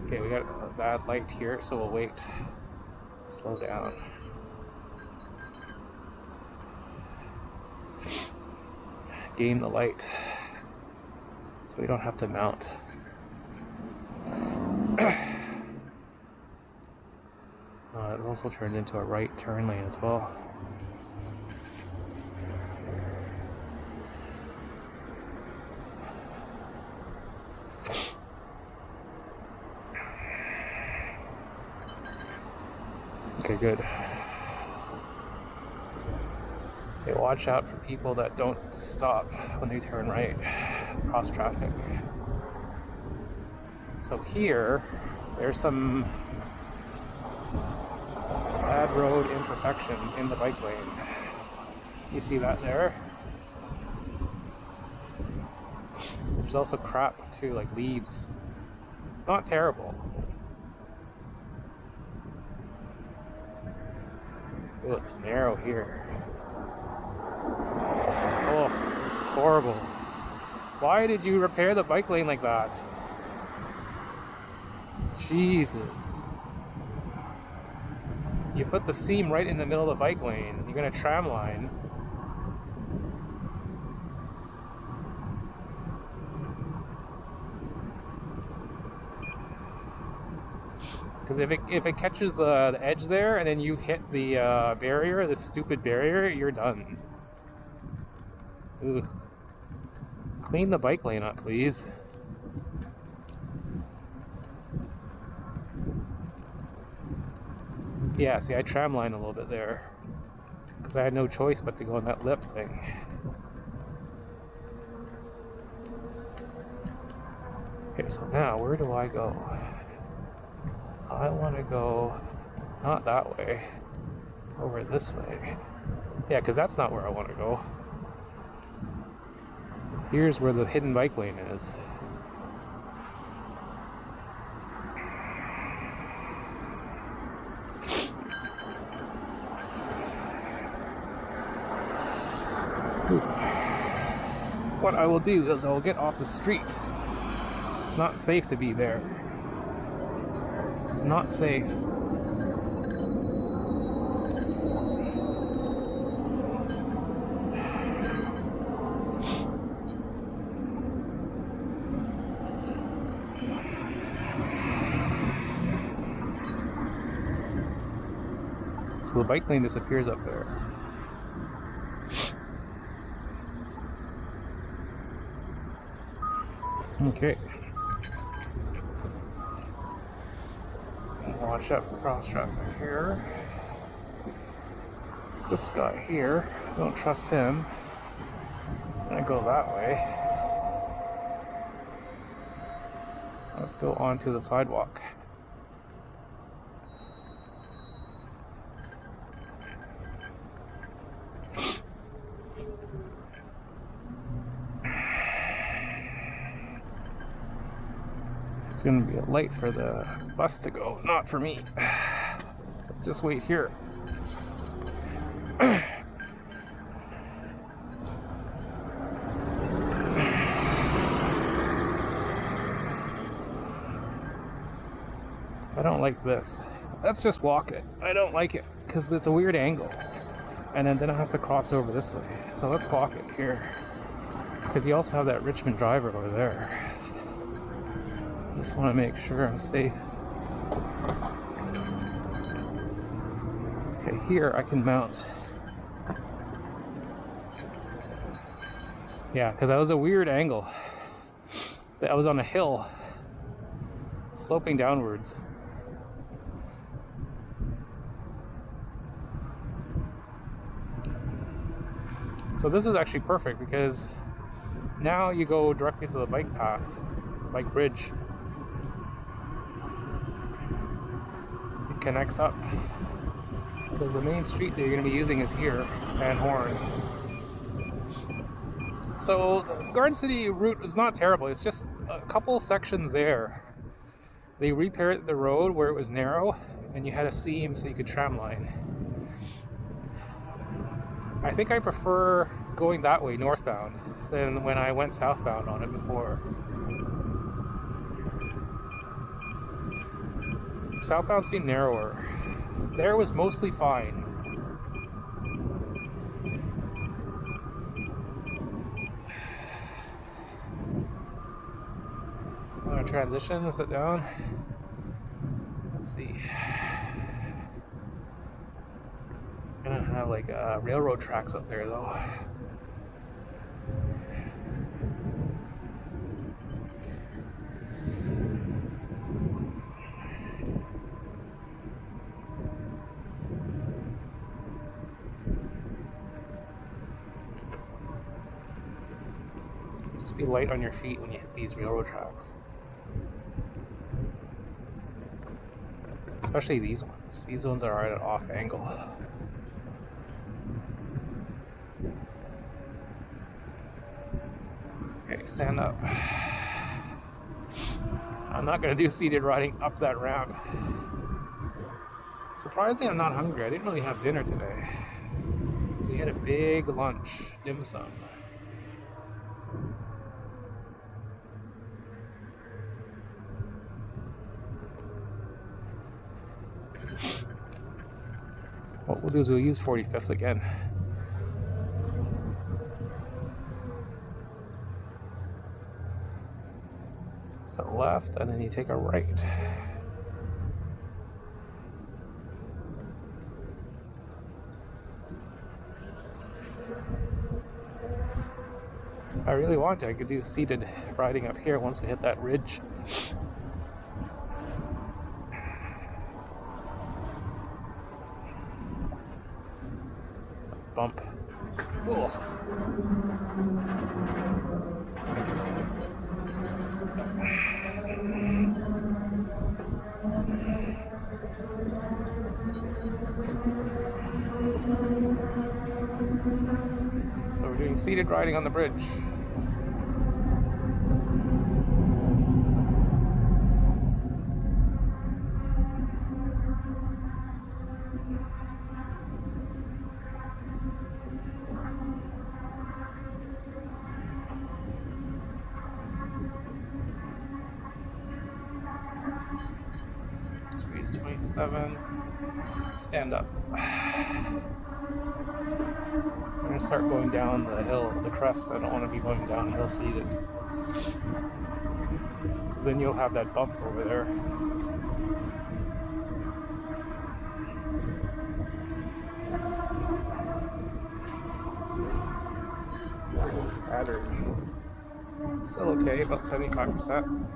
Okay, we got a bad light here, so we'll wait. Slow down. Gain the light so we don't have to mount. It also turned into a right turn lane as well. Okay, good. Okay, watch out for people that don't stop when they turn right, cross traffic. So here, there's some bad road imperfection in the bike lane. You see that there? There's also crap too, like leaves. Not terrible. Oh, it's narrow here. Oh, it's horrible. Why did you repair the bike lane like that? Jesus. You put the seam right in the middle of the bike lane. You're gonna tram line. Because if it catches the edge there and then you hit the barrier, the stupid barrier, you're done. Ugh. Clean the bike lane up, please. Yeah, see, I tramlined a little bit there because I had no choice but to go on that lip thing. Okay, so now where do I go? I want to go not that way, over this way. Yeah, because that's not where I want to go. Here's where the hidden bike lane is. What I will do is I'll get off the street. It's not safe to be there. It's not safe. So the bike lane disappears up there. Okay. Watch out for cross traffic here. This guy here, don't trust him. I'm gonna go that way. Let's go onto the sidewalk. It's gonna be a light for the bus to go, not for me. Let's just wait here. I don't like this. Let's just walk it. I don't like it because it's a weird angle. And then I have to cross over this way. So let's walk it here. Because you also have that Richmond driver over there. Just want to make sure I'm safe. Okay, here I can mount. Yeah, because that was a weird angle. I was on a hill, sloping downwards. So this is actually perfect because now you go directly to the bike path, bike bridge. It connects up because the main street that you're going to be using is here, Van Horn. So the Garden City route is not terrible. It's just a couple sections there. They repaired the road where it was narrow and you had a seam so you could tramline. I think I prefer going that way northbound than when I went southbound on it before. Southbound seemed narrower. There was mostly fine. I'm gonna transition and sit down. Let's see. Gonna have like railroad tracks up there though. Just be light on your feet when you hit these railroad tracks. Especially these ones. These ones are at an off angle. Okay, stand up. I'm not going to do seated riding up that ramp. Surprisingly, I'm not hungry. I didn't really have dinner today. So we had a big lunch, dim sum. What we'll do is we'll use 45th again. So left, and then you take a right. If I really want to, I could do seated riding up here once we hit that ridge. Bump. Ugh. So we're doing seated riding on the bridge. Speed is 27. Stand up. I'm going to start going down the hill, the crest. I don't want to be going downhill seated. Because then you'll have that bump over there. Battery. Still okay, about 75%.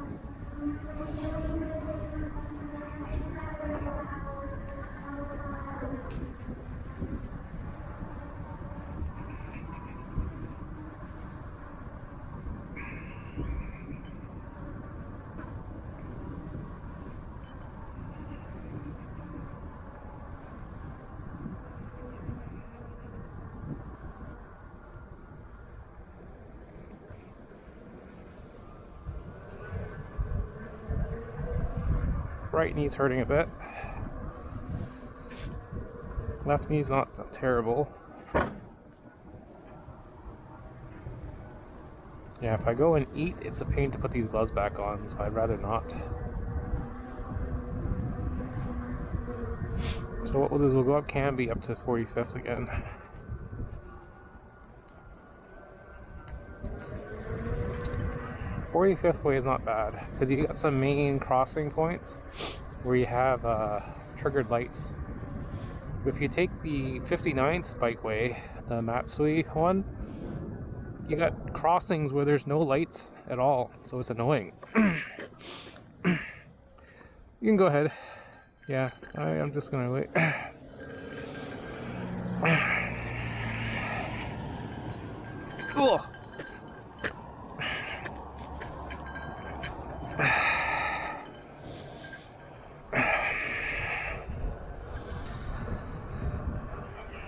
Right knee's hurting a bit. Left knee's not terrible. Yeah, if I go and eat, it's a pain to put these gloves back on, so I'd rather not. So what we'll do is we'll go up Canby up to 45th again. The 45th way is not bad, because you got some main crossing points where you have triggered lights. If you take the 59th bikeway, the Matsui one, you got crossings where there's no lights at all, so it's annoying. You can go ahead. Yeah, I'm just gonna wait. Cool.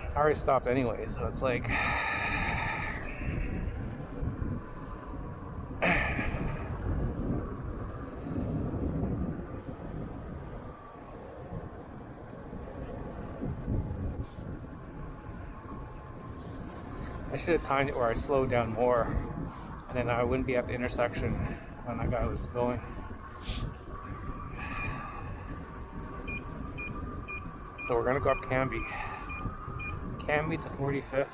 I already stopped anyway, so it's like I should have timed it where I slowed down more, and then I wouldn't be at the intersection when that guy was going. So we're gonna go up Canby to 45th.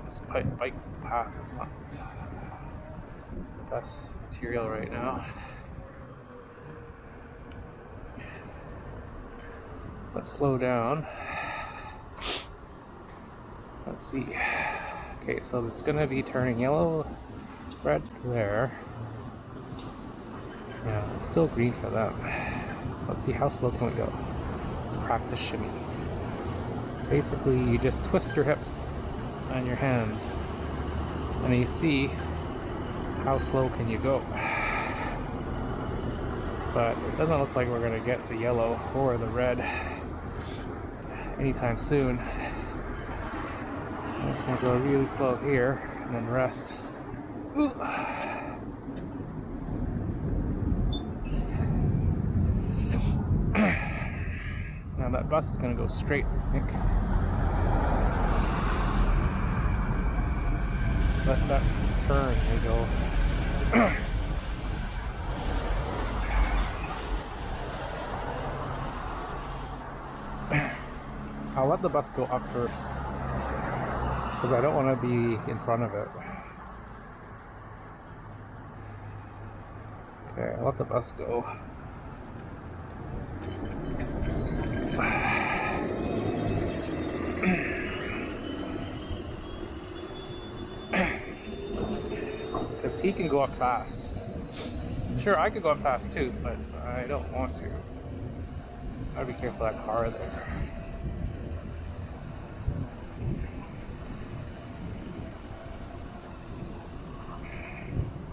This bike path is not the best material right now. Let's slow down. Let's see. Okay, so it's gonna be turning yellow, red there. Yeah, it's still green for them. Let's see, how slow can we go? Let's practice shimmy. Basically, you just twist your hips and your hands, and you see how slow can you go. But it doesn't look like we're gonna get the yellow or the red anytime soon. I'm just gonna go really slow here and then rest. Ooh. Now that bus is gonna go straight, Nick. Let that turn and go. I'll let the bus go up first because I don't want to be in front of it. Okay, I'll let the bus go. Because he can go up fast. Sure, I could go up fast too, but I don't want to. Gotta be careful of that car there.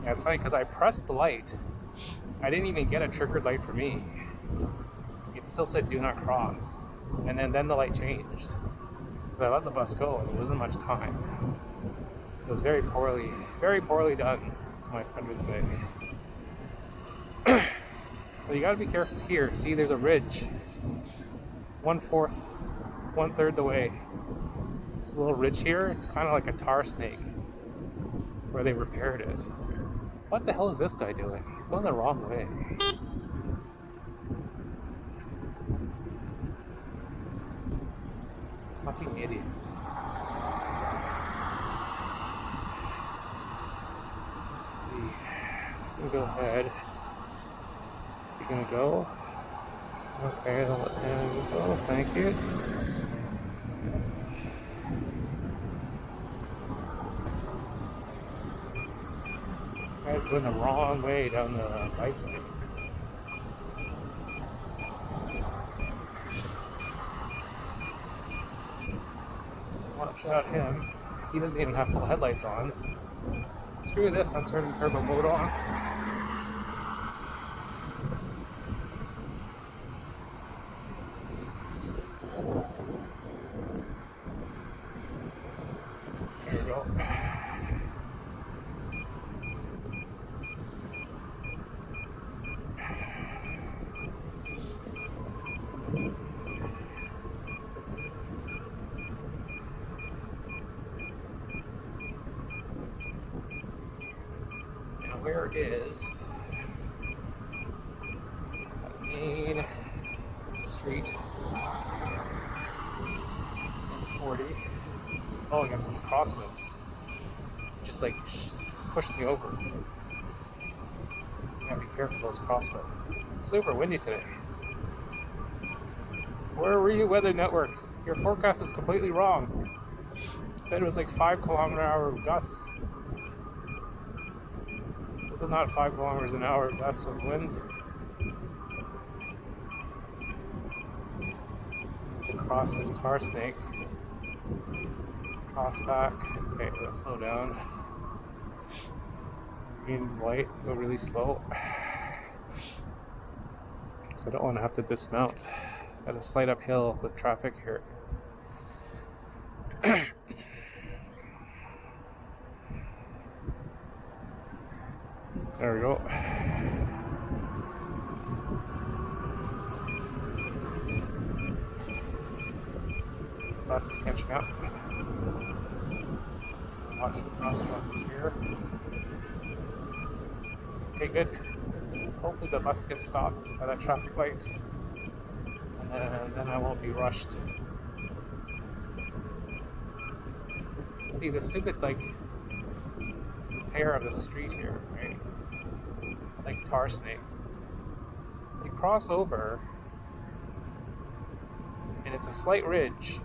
Yeah, it's funny because I pressed the light. I didn't even get a triggered light for me. It still said do not cross. And then the light changed. I let the bus go and there wasn't much time. So it was very poorly done, as my friend would say. Well, you gotta be careful here. See, there's a ridge. 1/3 the way. This little ridge here, it's kind of like a tar snake where they repaired it. What the hell is this guy doing? He's going the wrong way. Fucking idiot. Let's see. I'm gonna go ahead. Is he gonna go? Okay, I'll let him go. Thank you. Guy's going the wrong way down the bike lane. Watch out him. He doesn't even have full headlights on. Screw this, I'm turning turbo mode on. There we go. Where is main street 40? Oh, I got some crosswinds. Just like pushed me over. You gotta be careful of those crosswinds. It's super windy today. Where were you, Weather Network? Your forecast is completely wrong. It said it was like 5 km/h gusts. This is not 5 km/h gusts with winds. To cross this tar snake. Cross back. Okay, let's slow down. Green light, go really slow. So I don't want to have to dismount at a slight uphill with traffic here. There we go. Bus is catching up. Watch the cross traffic here. Okay, good. Hopefully the bus gets stopped by that traffic light. And then I won't be rushed. See, the stupid, like, repair of the street here, right? It's like tar snake. You cross over, and it's a slight ridge,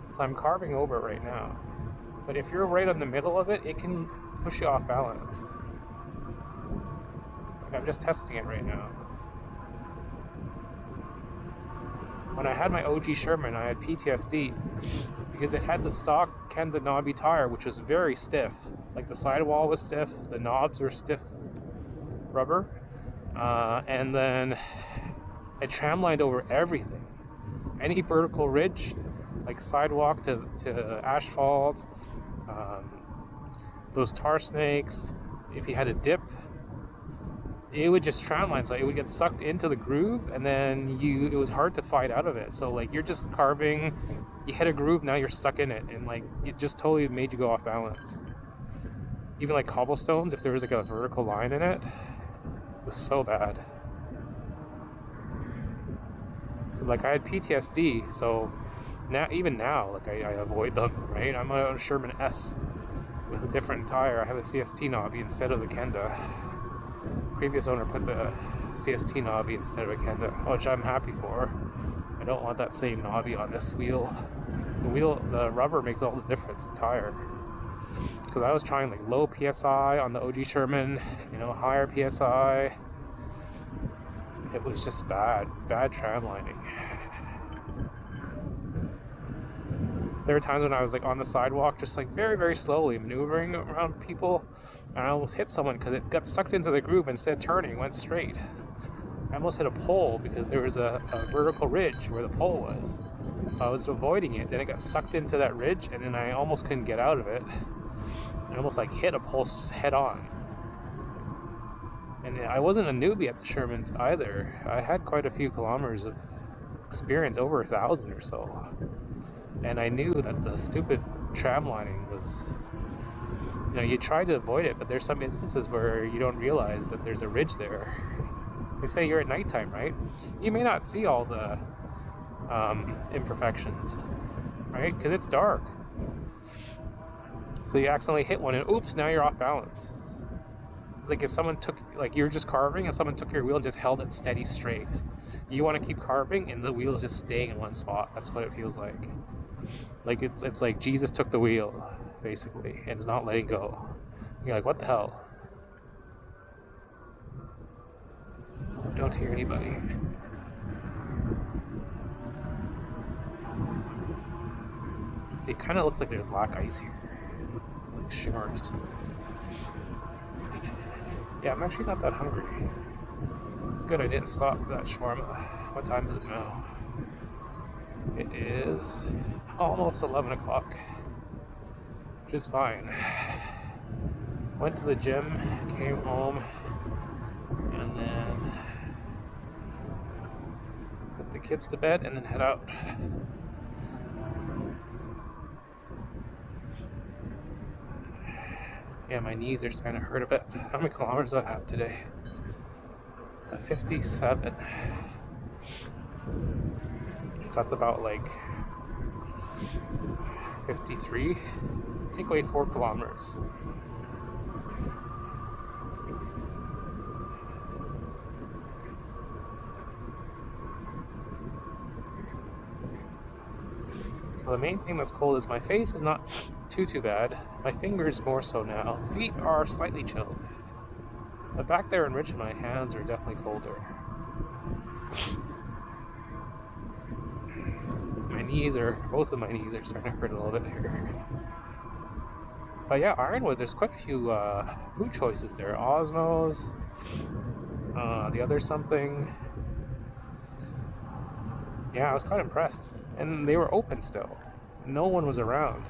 so I'm carving over right now. But if you're right on the middle of it, it can push you off balance. Like, I'm just testing it right now. When I had my OG Sherman, I had PTSD because it had the stock Kenda knobby tire, which was very stiff. Like, the sidewall was stiff, the knobs were stiff rubber, and then it tramlined over everything. Any vertical ridge, like sidewalk to asphalt, those tar snakes. If you had a dip, it would just tramline, so it would get sucked into the groove, and then it was hard to fight out of it. So like you're just carving, you hit a groove, now you're stuck in it, and like it just totally made you go off balance. Even like cobblestones, if there was like a vertical line in it was so bad. So like I had PTSD, so even now, like I avoid them, right? I'm on a Sherman S with a different tire. I have a CST knobby instead of the Kenda. Previous owner put the CST knobby instead of a Kenda, which I'm happy for. I don't want that same knobby on this wheel. The rubber makes all the difference, the tire. Because I was trying like low PSI on the OG Sherman, higher PSI. It was just bad tramlining. There were times when I was like on the sidewalk, just like very, very slowly maneuvering around people, and I almost hit someone because it got sucked into the groove. Instead of turning, went straight. I almost hit a pole because there was a vertical ridge where the pole was. So I was avoiding it, then it got sucked into that ridge, and then I almost couldn't get out of it. I almost like hit a pole just head on. And I wasn't a newbie at the Shermans either. I had quite a few kilometers of experience, over 1,000 or so. And I knew that the stupid tramlining was, you try to avoid it, but there's some instances where you don't realize that there's a ridge there. They say you're at nighttime, right? You may not see all the imperfections, right? Because it's dark. So you accidentally hit one and oops, now you're off balance. It's like if someone you're just carving and someone took your wheel and just held it steady straight. You want to keep carving and the wheel is just staying in one spot. That's what it feels like. Like it's like Jesus took the wheel, basically, and it's not letting go. You're like, what the hell? I don't hear anybody. See, it kind of looks like there's black ice here. Like shimmers. Yeah, I'm actually not that hungry. It's good I didn't stop for that shawarma. What time is it now? It is almost 11 o'clock, which is fine. Went to the gym, came home, and then put the kids to bed and then head out. Yeah, my knees are starting to hurt a bit. How many kilometers do I have today? 57. That's about like 53. Take away 4 kilometers. So the main thing that's cold is my face is not too bad. My fingers more so now. Feet are slightly chilled. But back there in Richmond, my hands are definitely colder. Both of my knees are starting to hurt a little bit here. But yeah, Ironwood, there's quite a few food choices there. Osmos, the other something. Yeah, I was quite impressed. And they were open still. No one was around.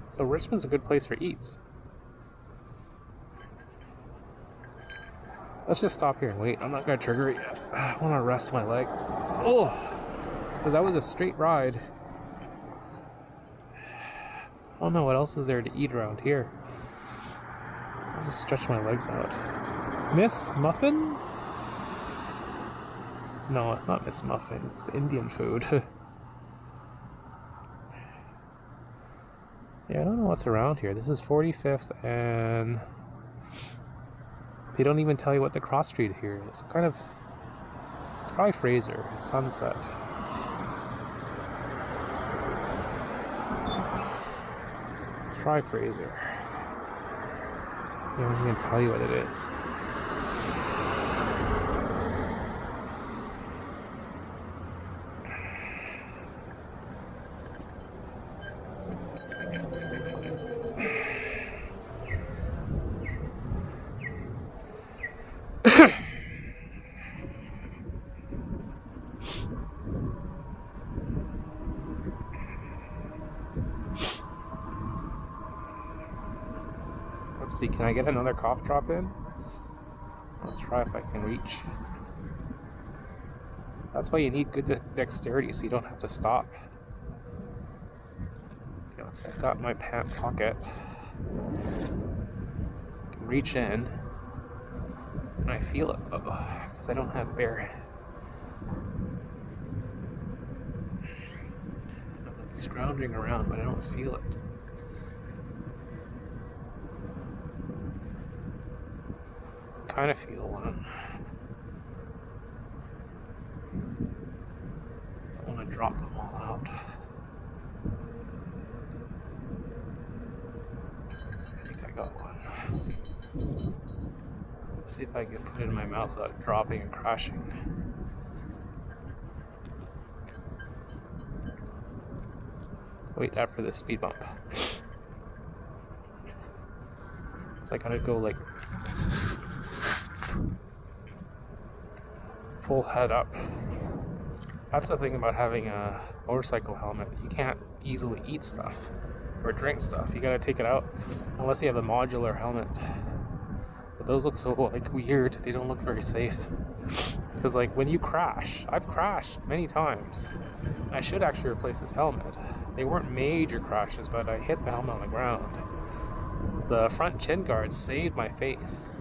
So Richmond's a good place for eats. Let's just stop here and wait. I'm not going to trigger it yet. I want to rest my legs. Oh! Because that was a straight ride. I don't know what else is there to eat around here. I'll just stretch my legs out. Miss Muffin? No, it's not Miss Muffin. It's Indian food. Yeah, I don't know what's around here. This is 45th and they don't even tell you what the cross street here is. It's probably Fraser. It's Sunset. It's probably Fraser. They don't even tell you what it is. see, can I get another cough drop in? Let's try if I can reach. That's why you need good dexterity so you don't have to stop. Okay, let's set that in my pant pocket. I can reach in. And I feel it though, because I don't have bare. I'm scrounging around, but I don't feel it. Kind of feel one. I want to drop them all out. I think I got one. Let's see if I can put it in my mouth without dropping and crashing. Wait after the speed bump. So I gotta go like full head up. That's the thing about having a motorcycle helmet. You can't easily eat stuff or drink stuff. You gotta take it out unless you have a modular helmet. But those look so like weird. They don't look very safe. Because like when you crash, I've crashed many times. I should actually replace this helmet. They weren't major crashes, but I hit the helmet on the ground. The front chin guard saved my face.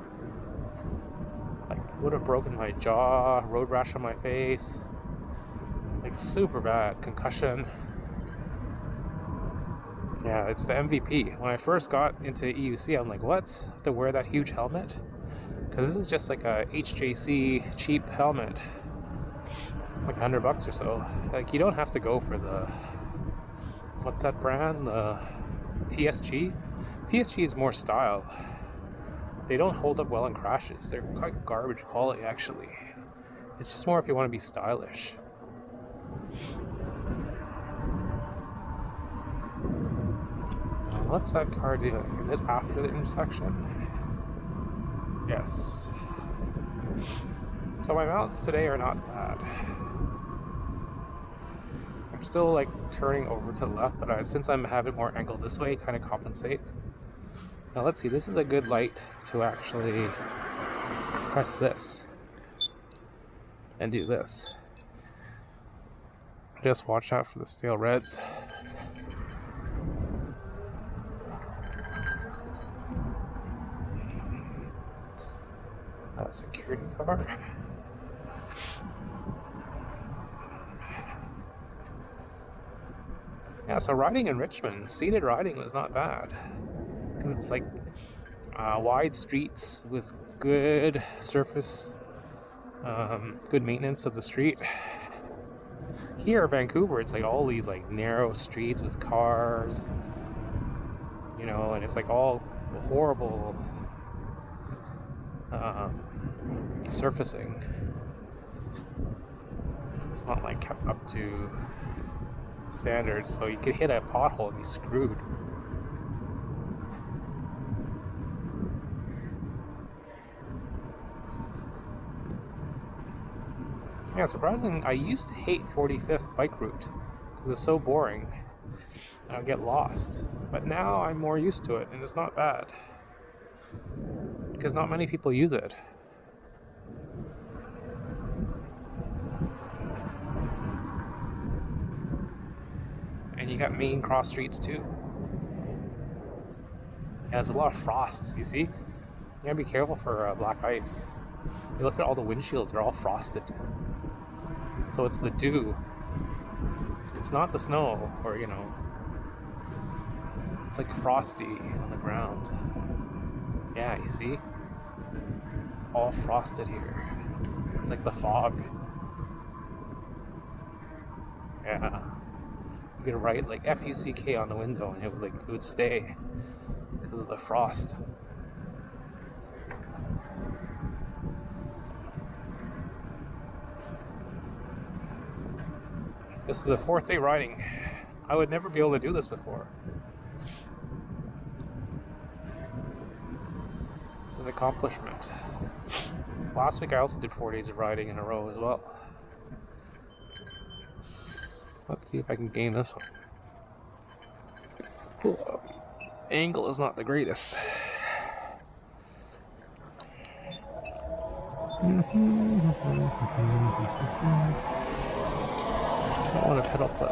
Like would have broken my jaw, road rash on my face. Like super bad, concussion. Yeah, it's the MVP. When I first got into EUC, I'm like, what? I have to wear that huge helmet? Because this is just like a HJC cheap helmet. Like $100 or so. Like you don't have to go for the, what's that brand? The TSG? TSG is more style. They don't hold up well in crashes. They're quite garbage quality actually. It's just more if you want to be stylish. What's that car doing? Is it after the intersection? Yes. So my mounts today are not bad. I'm still like turning over to the left, but since I'm having more angle this way, it kind of compensates. Now let's see, this is a good light to actually press this and do this. Just watch out for the stale reds. That security car. Yeah, so riding in Richmond, seated riding was not bad. Because it's like wide streets with good surface, good maintenance of the street. Here in Vancouver, it's like all these like narrow streets with cars, you know, and it's like all horrible surfacing. It's not like kept up to standards, so you could hit a pothole and be screwed. Yeah, surprising. I used to hate 45th bike route because it's so boring and I'll get lost. But now I'm more used to it and it's not bad because not many people use it. And you got main cross streets too. Yeah, there's a lot of frost, you see? You gotta be careful for black ice. You look at all the windshields, they're all frosted. So it's the dew. It's not the snow, or you know, it's like frosty on the ground. Yeah, you see? It's all frosted here. It's like the fog. Yeah. You could write like F-U-C-K on the window and it would stay because of the frost. This is the 4th day riding. I would never be able to do this before. It's an accomplishment. Last week I also did 4 days of riding in a row as well. Let's see if I can gain this one. Cool. Angle is not the greatest. don't want to pedal clip.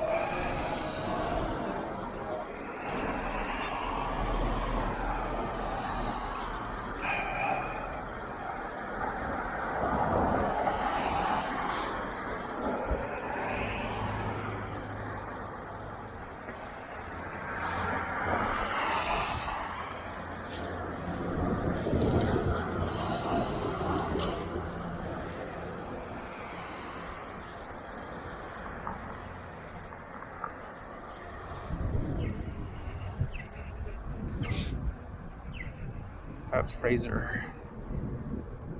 That's Fraser.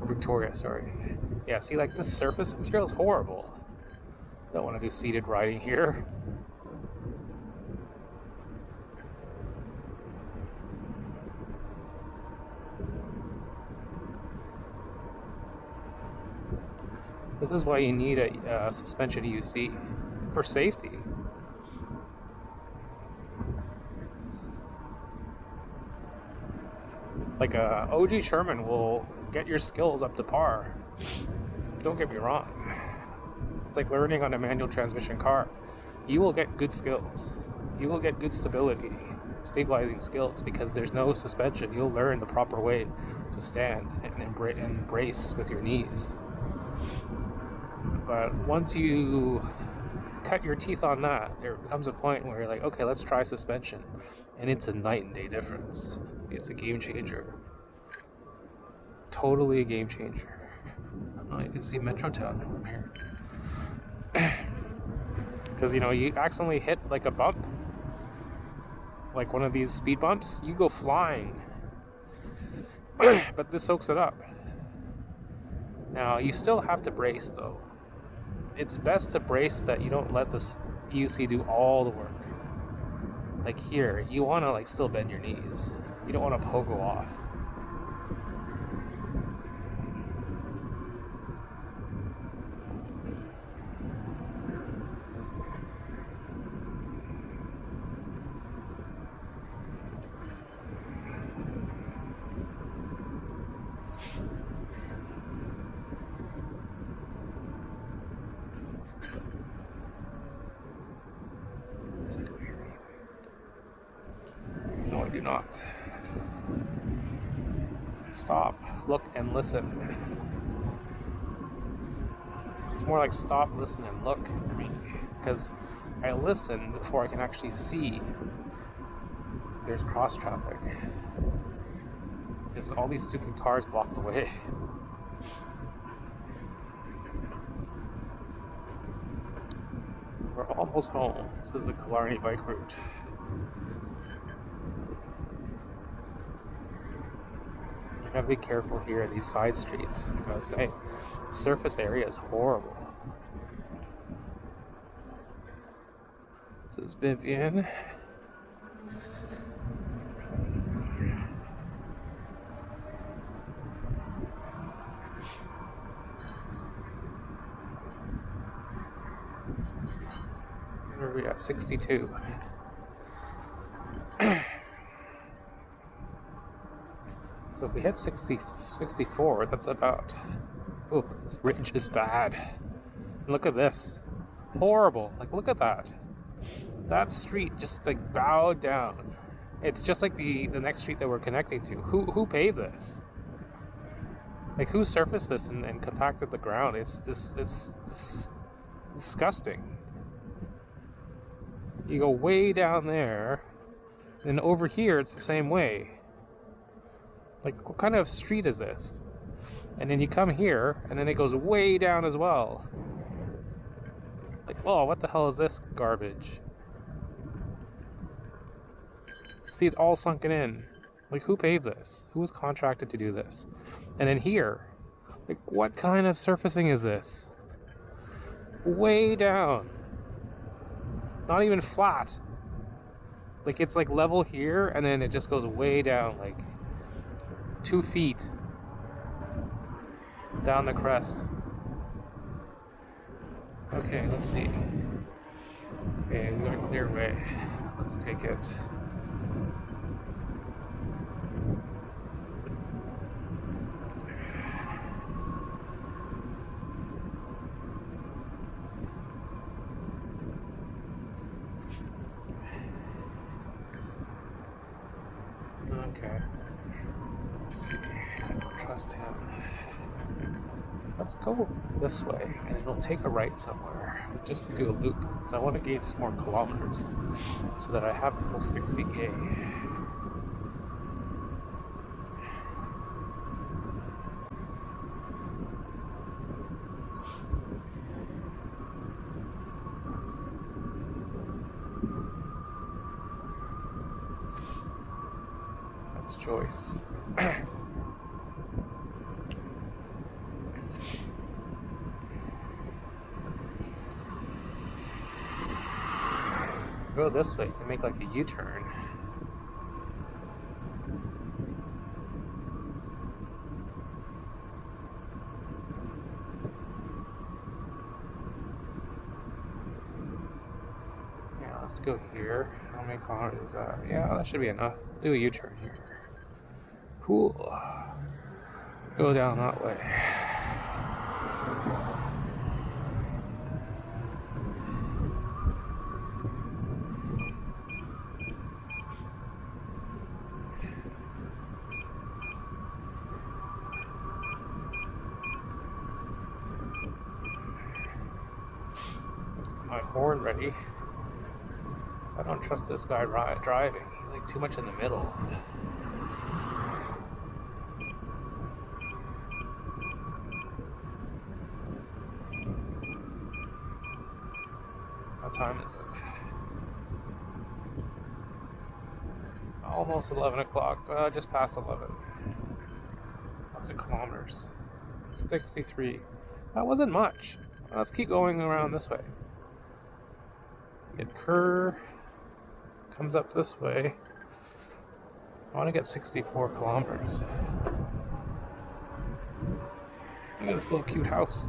Or Victoria, sorry. Yeah, see, like, this surface material is horrible. Don't want to do seated riding here. This is why you need a suspension UC for safety. Like a OG Sherman will get your skills up to par. Don't get me wrong. It's like learning on a manual transmission car. You will get good skills. You will get good stability, stabilizing skills, because there's no suspension. You'll learn the proper way to stand and brace with your knees. But once you cut your teeth on that, there comes a point where you're like, okay, let's try suspension. And it's a night and day difference. It's a game changer. Totally a game changer. Oh, you can see Metrotown from here. Because, you know, you accidentally hit like a bump, like one of these speed bumps, you go flying. But this soaks it up. Now, you still have to brace, though. It's best to brace that you don't let this UC do all the work. Like here, you want to like still bend your knees. You don't want to pogo off. No, I do not. Stop, look, and listen. It's more like stop, listen, and look for me. Because I listen before I can actually see there's cross traffic. Because all these stupid cars block the way. We're almost home. This is the Killarney bike route. You gotta be careful here at these side streets. I gotta say, the surface area is horrible. This is Vivian. Where are we at? 62. So if we hit 64, that's about... Oh, this ridge is bad. And look at this. Horrible. Like, look at that. That street just, like, bowed down. It's just like the next street that we're connecting to. Who paved this? Like, who surfaced this and compacted the ground? It's disgusting. You go way down there, and over here it's the same way. Like, what kind of street is this? And then you come here, and then it goes way down as well. Like, oh, what the hell is this garbage? See, it's all sunken in. Like, who paved this? Who was contracted to do this? And then here, like, what kind of surfacing is this? Way down. Not even flat. Like, it's like level here, and then it just goes way down, like 2 feet down the crest. Okay, let's see. Okay, we got a clear way. Let's take it. Okay. Let's see. I don't trust him. Let's go this way, and it'll take a right somewhere, just to do a loop, because I want to gain some more kilometers, so that I have a full 60K. That's Joyce. Go this way, you can make like a U-turn. Yeah, let's go here. How many kilometers is that? Yeah, that should be enough. Do a U-turn here. Cool. Go down that way. My horn ready. I don't trust this guy driving. He's like too much in the middle. What time is it? Almost 11 o'clock. Just past 11. Lots of kilometers. 63. That wasn't much. Let's keep going around this way. Get Kerr. Comes up this way. I want to get 64 kilometers. Look at this little cute house.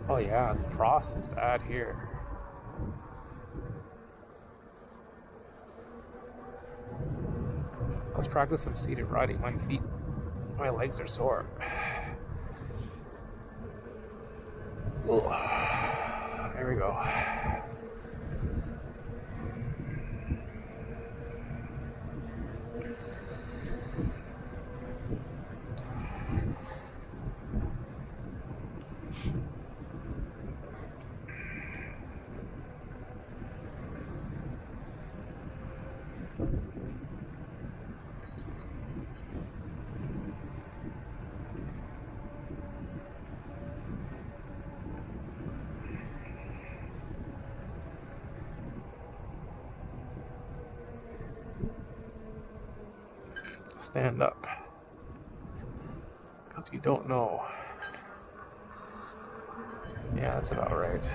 Oh yeah, the frost is bad here. Let's practice some seated riding. My legs are sore. Ooh. There we go. Stand up, because you don't know. Yeah, that's about right.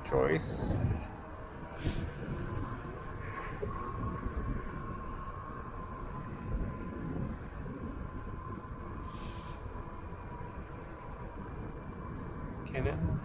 Joyce. Cannon.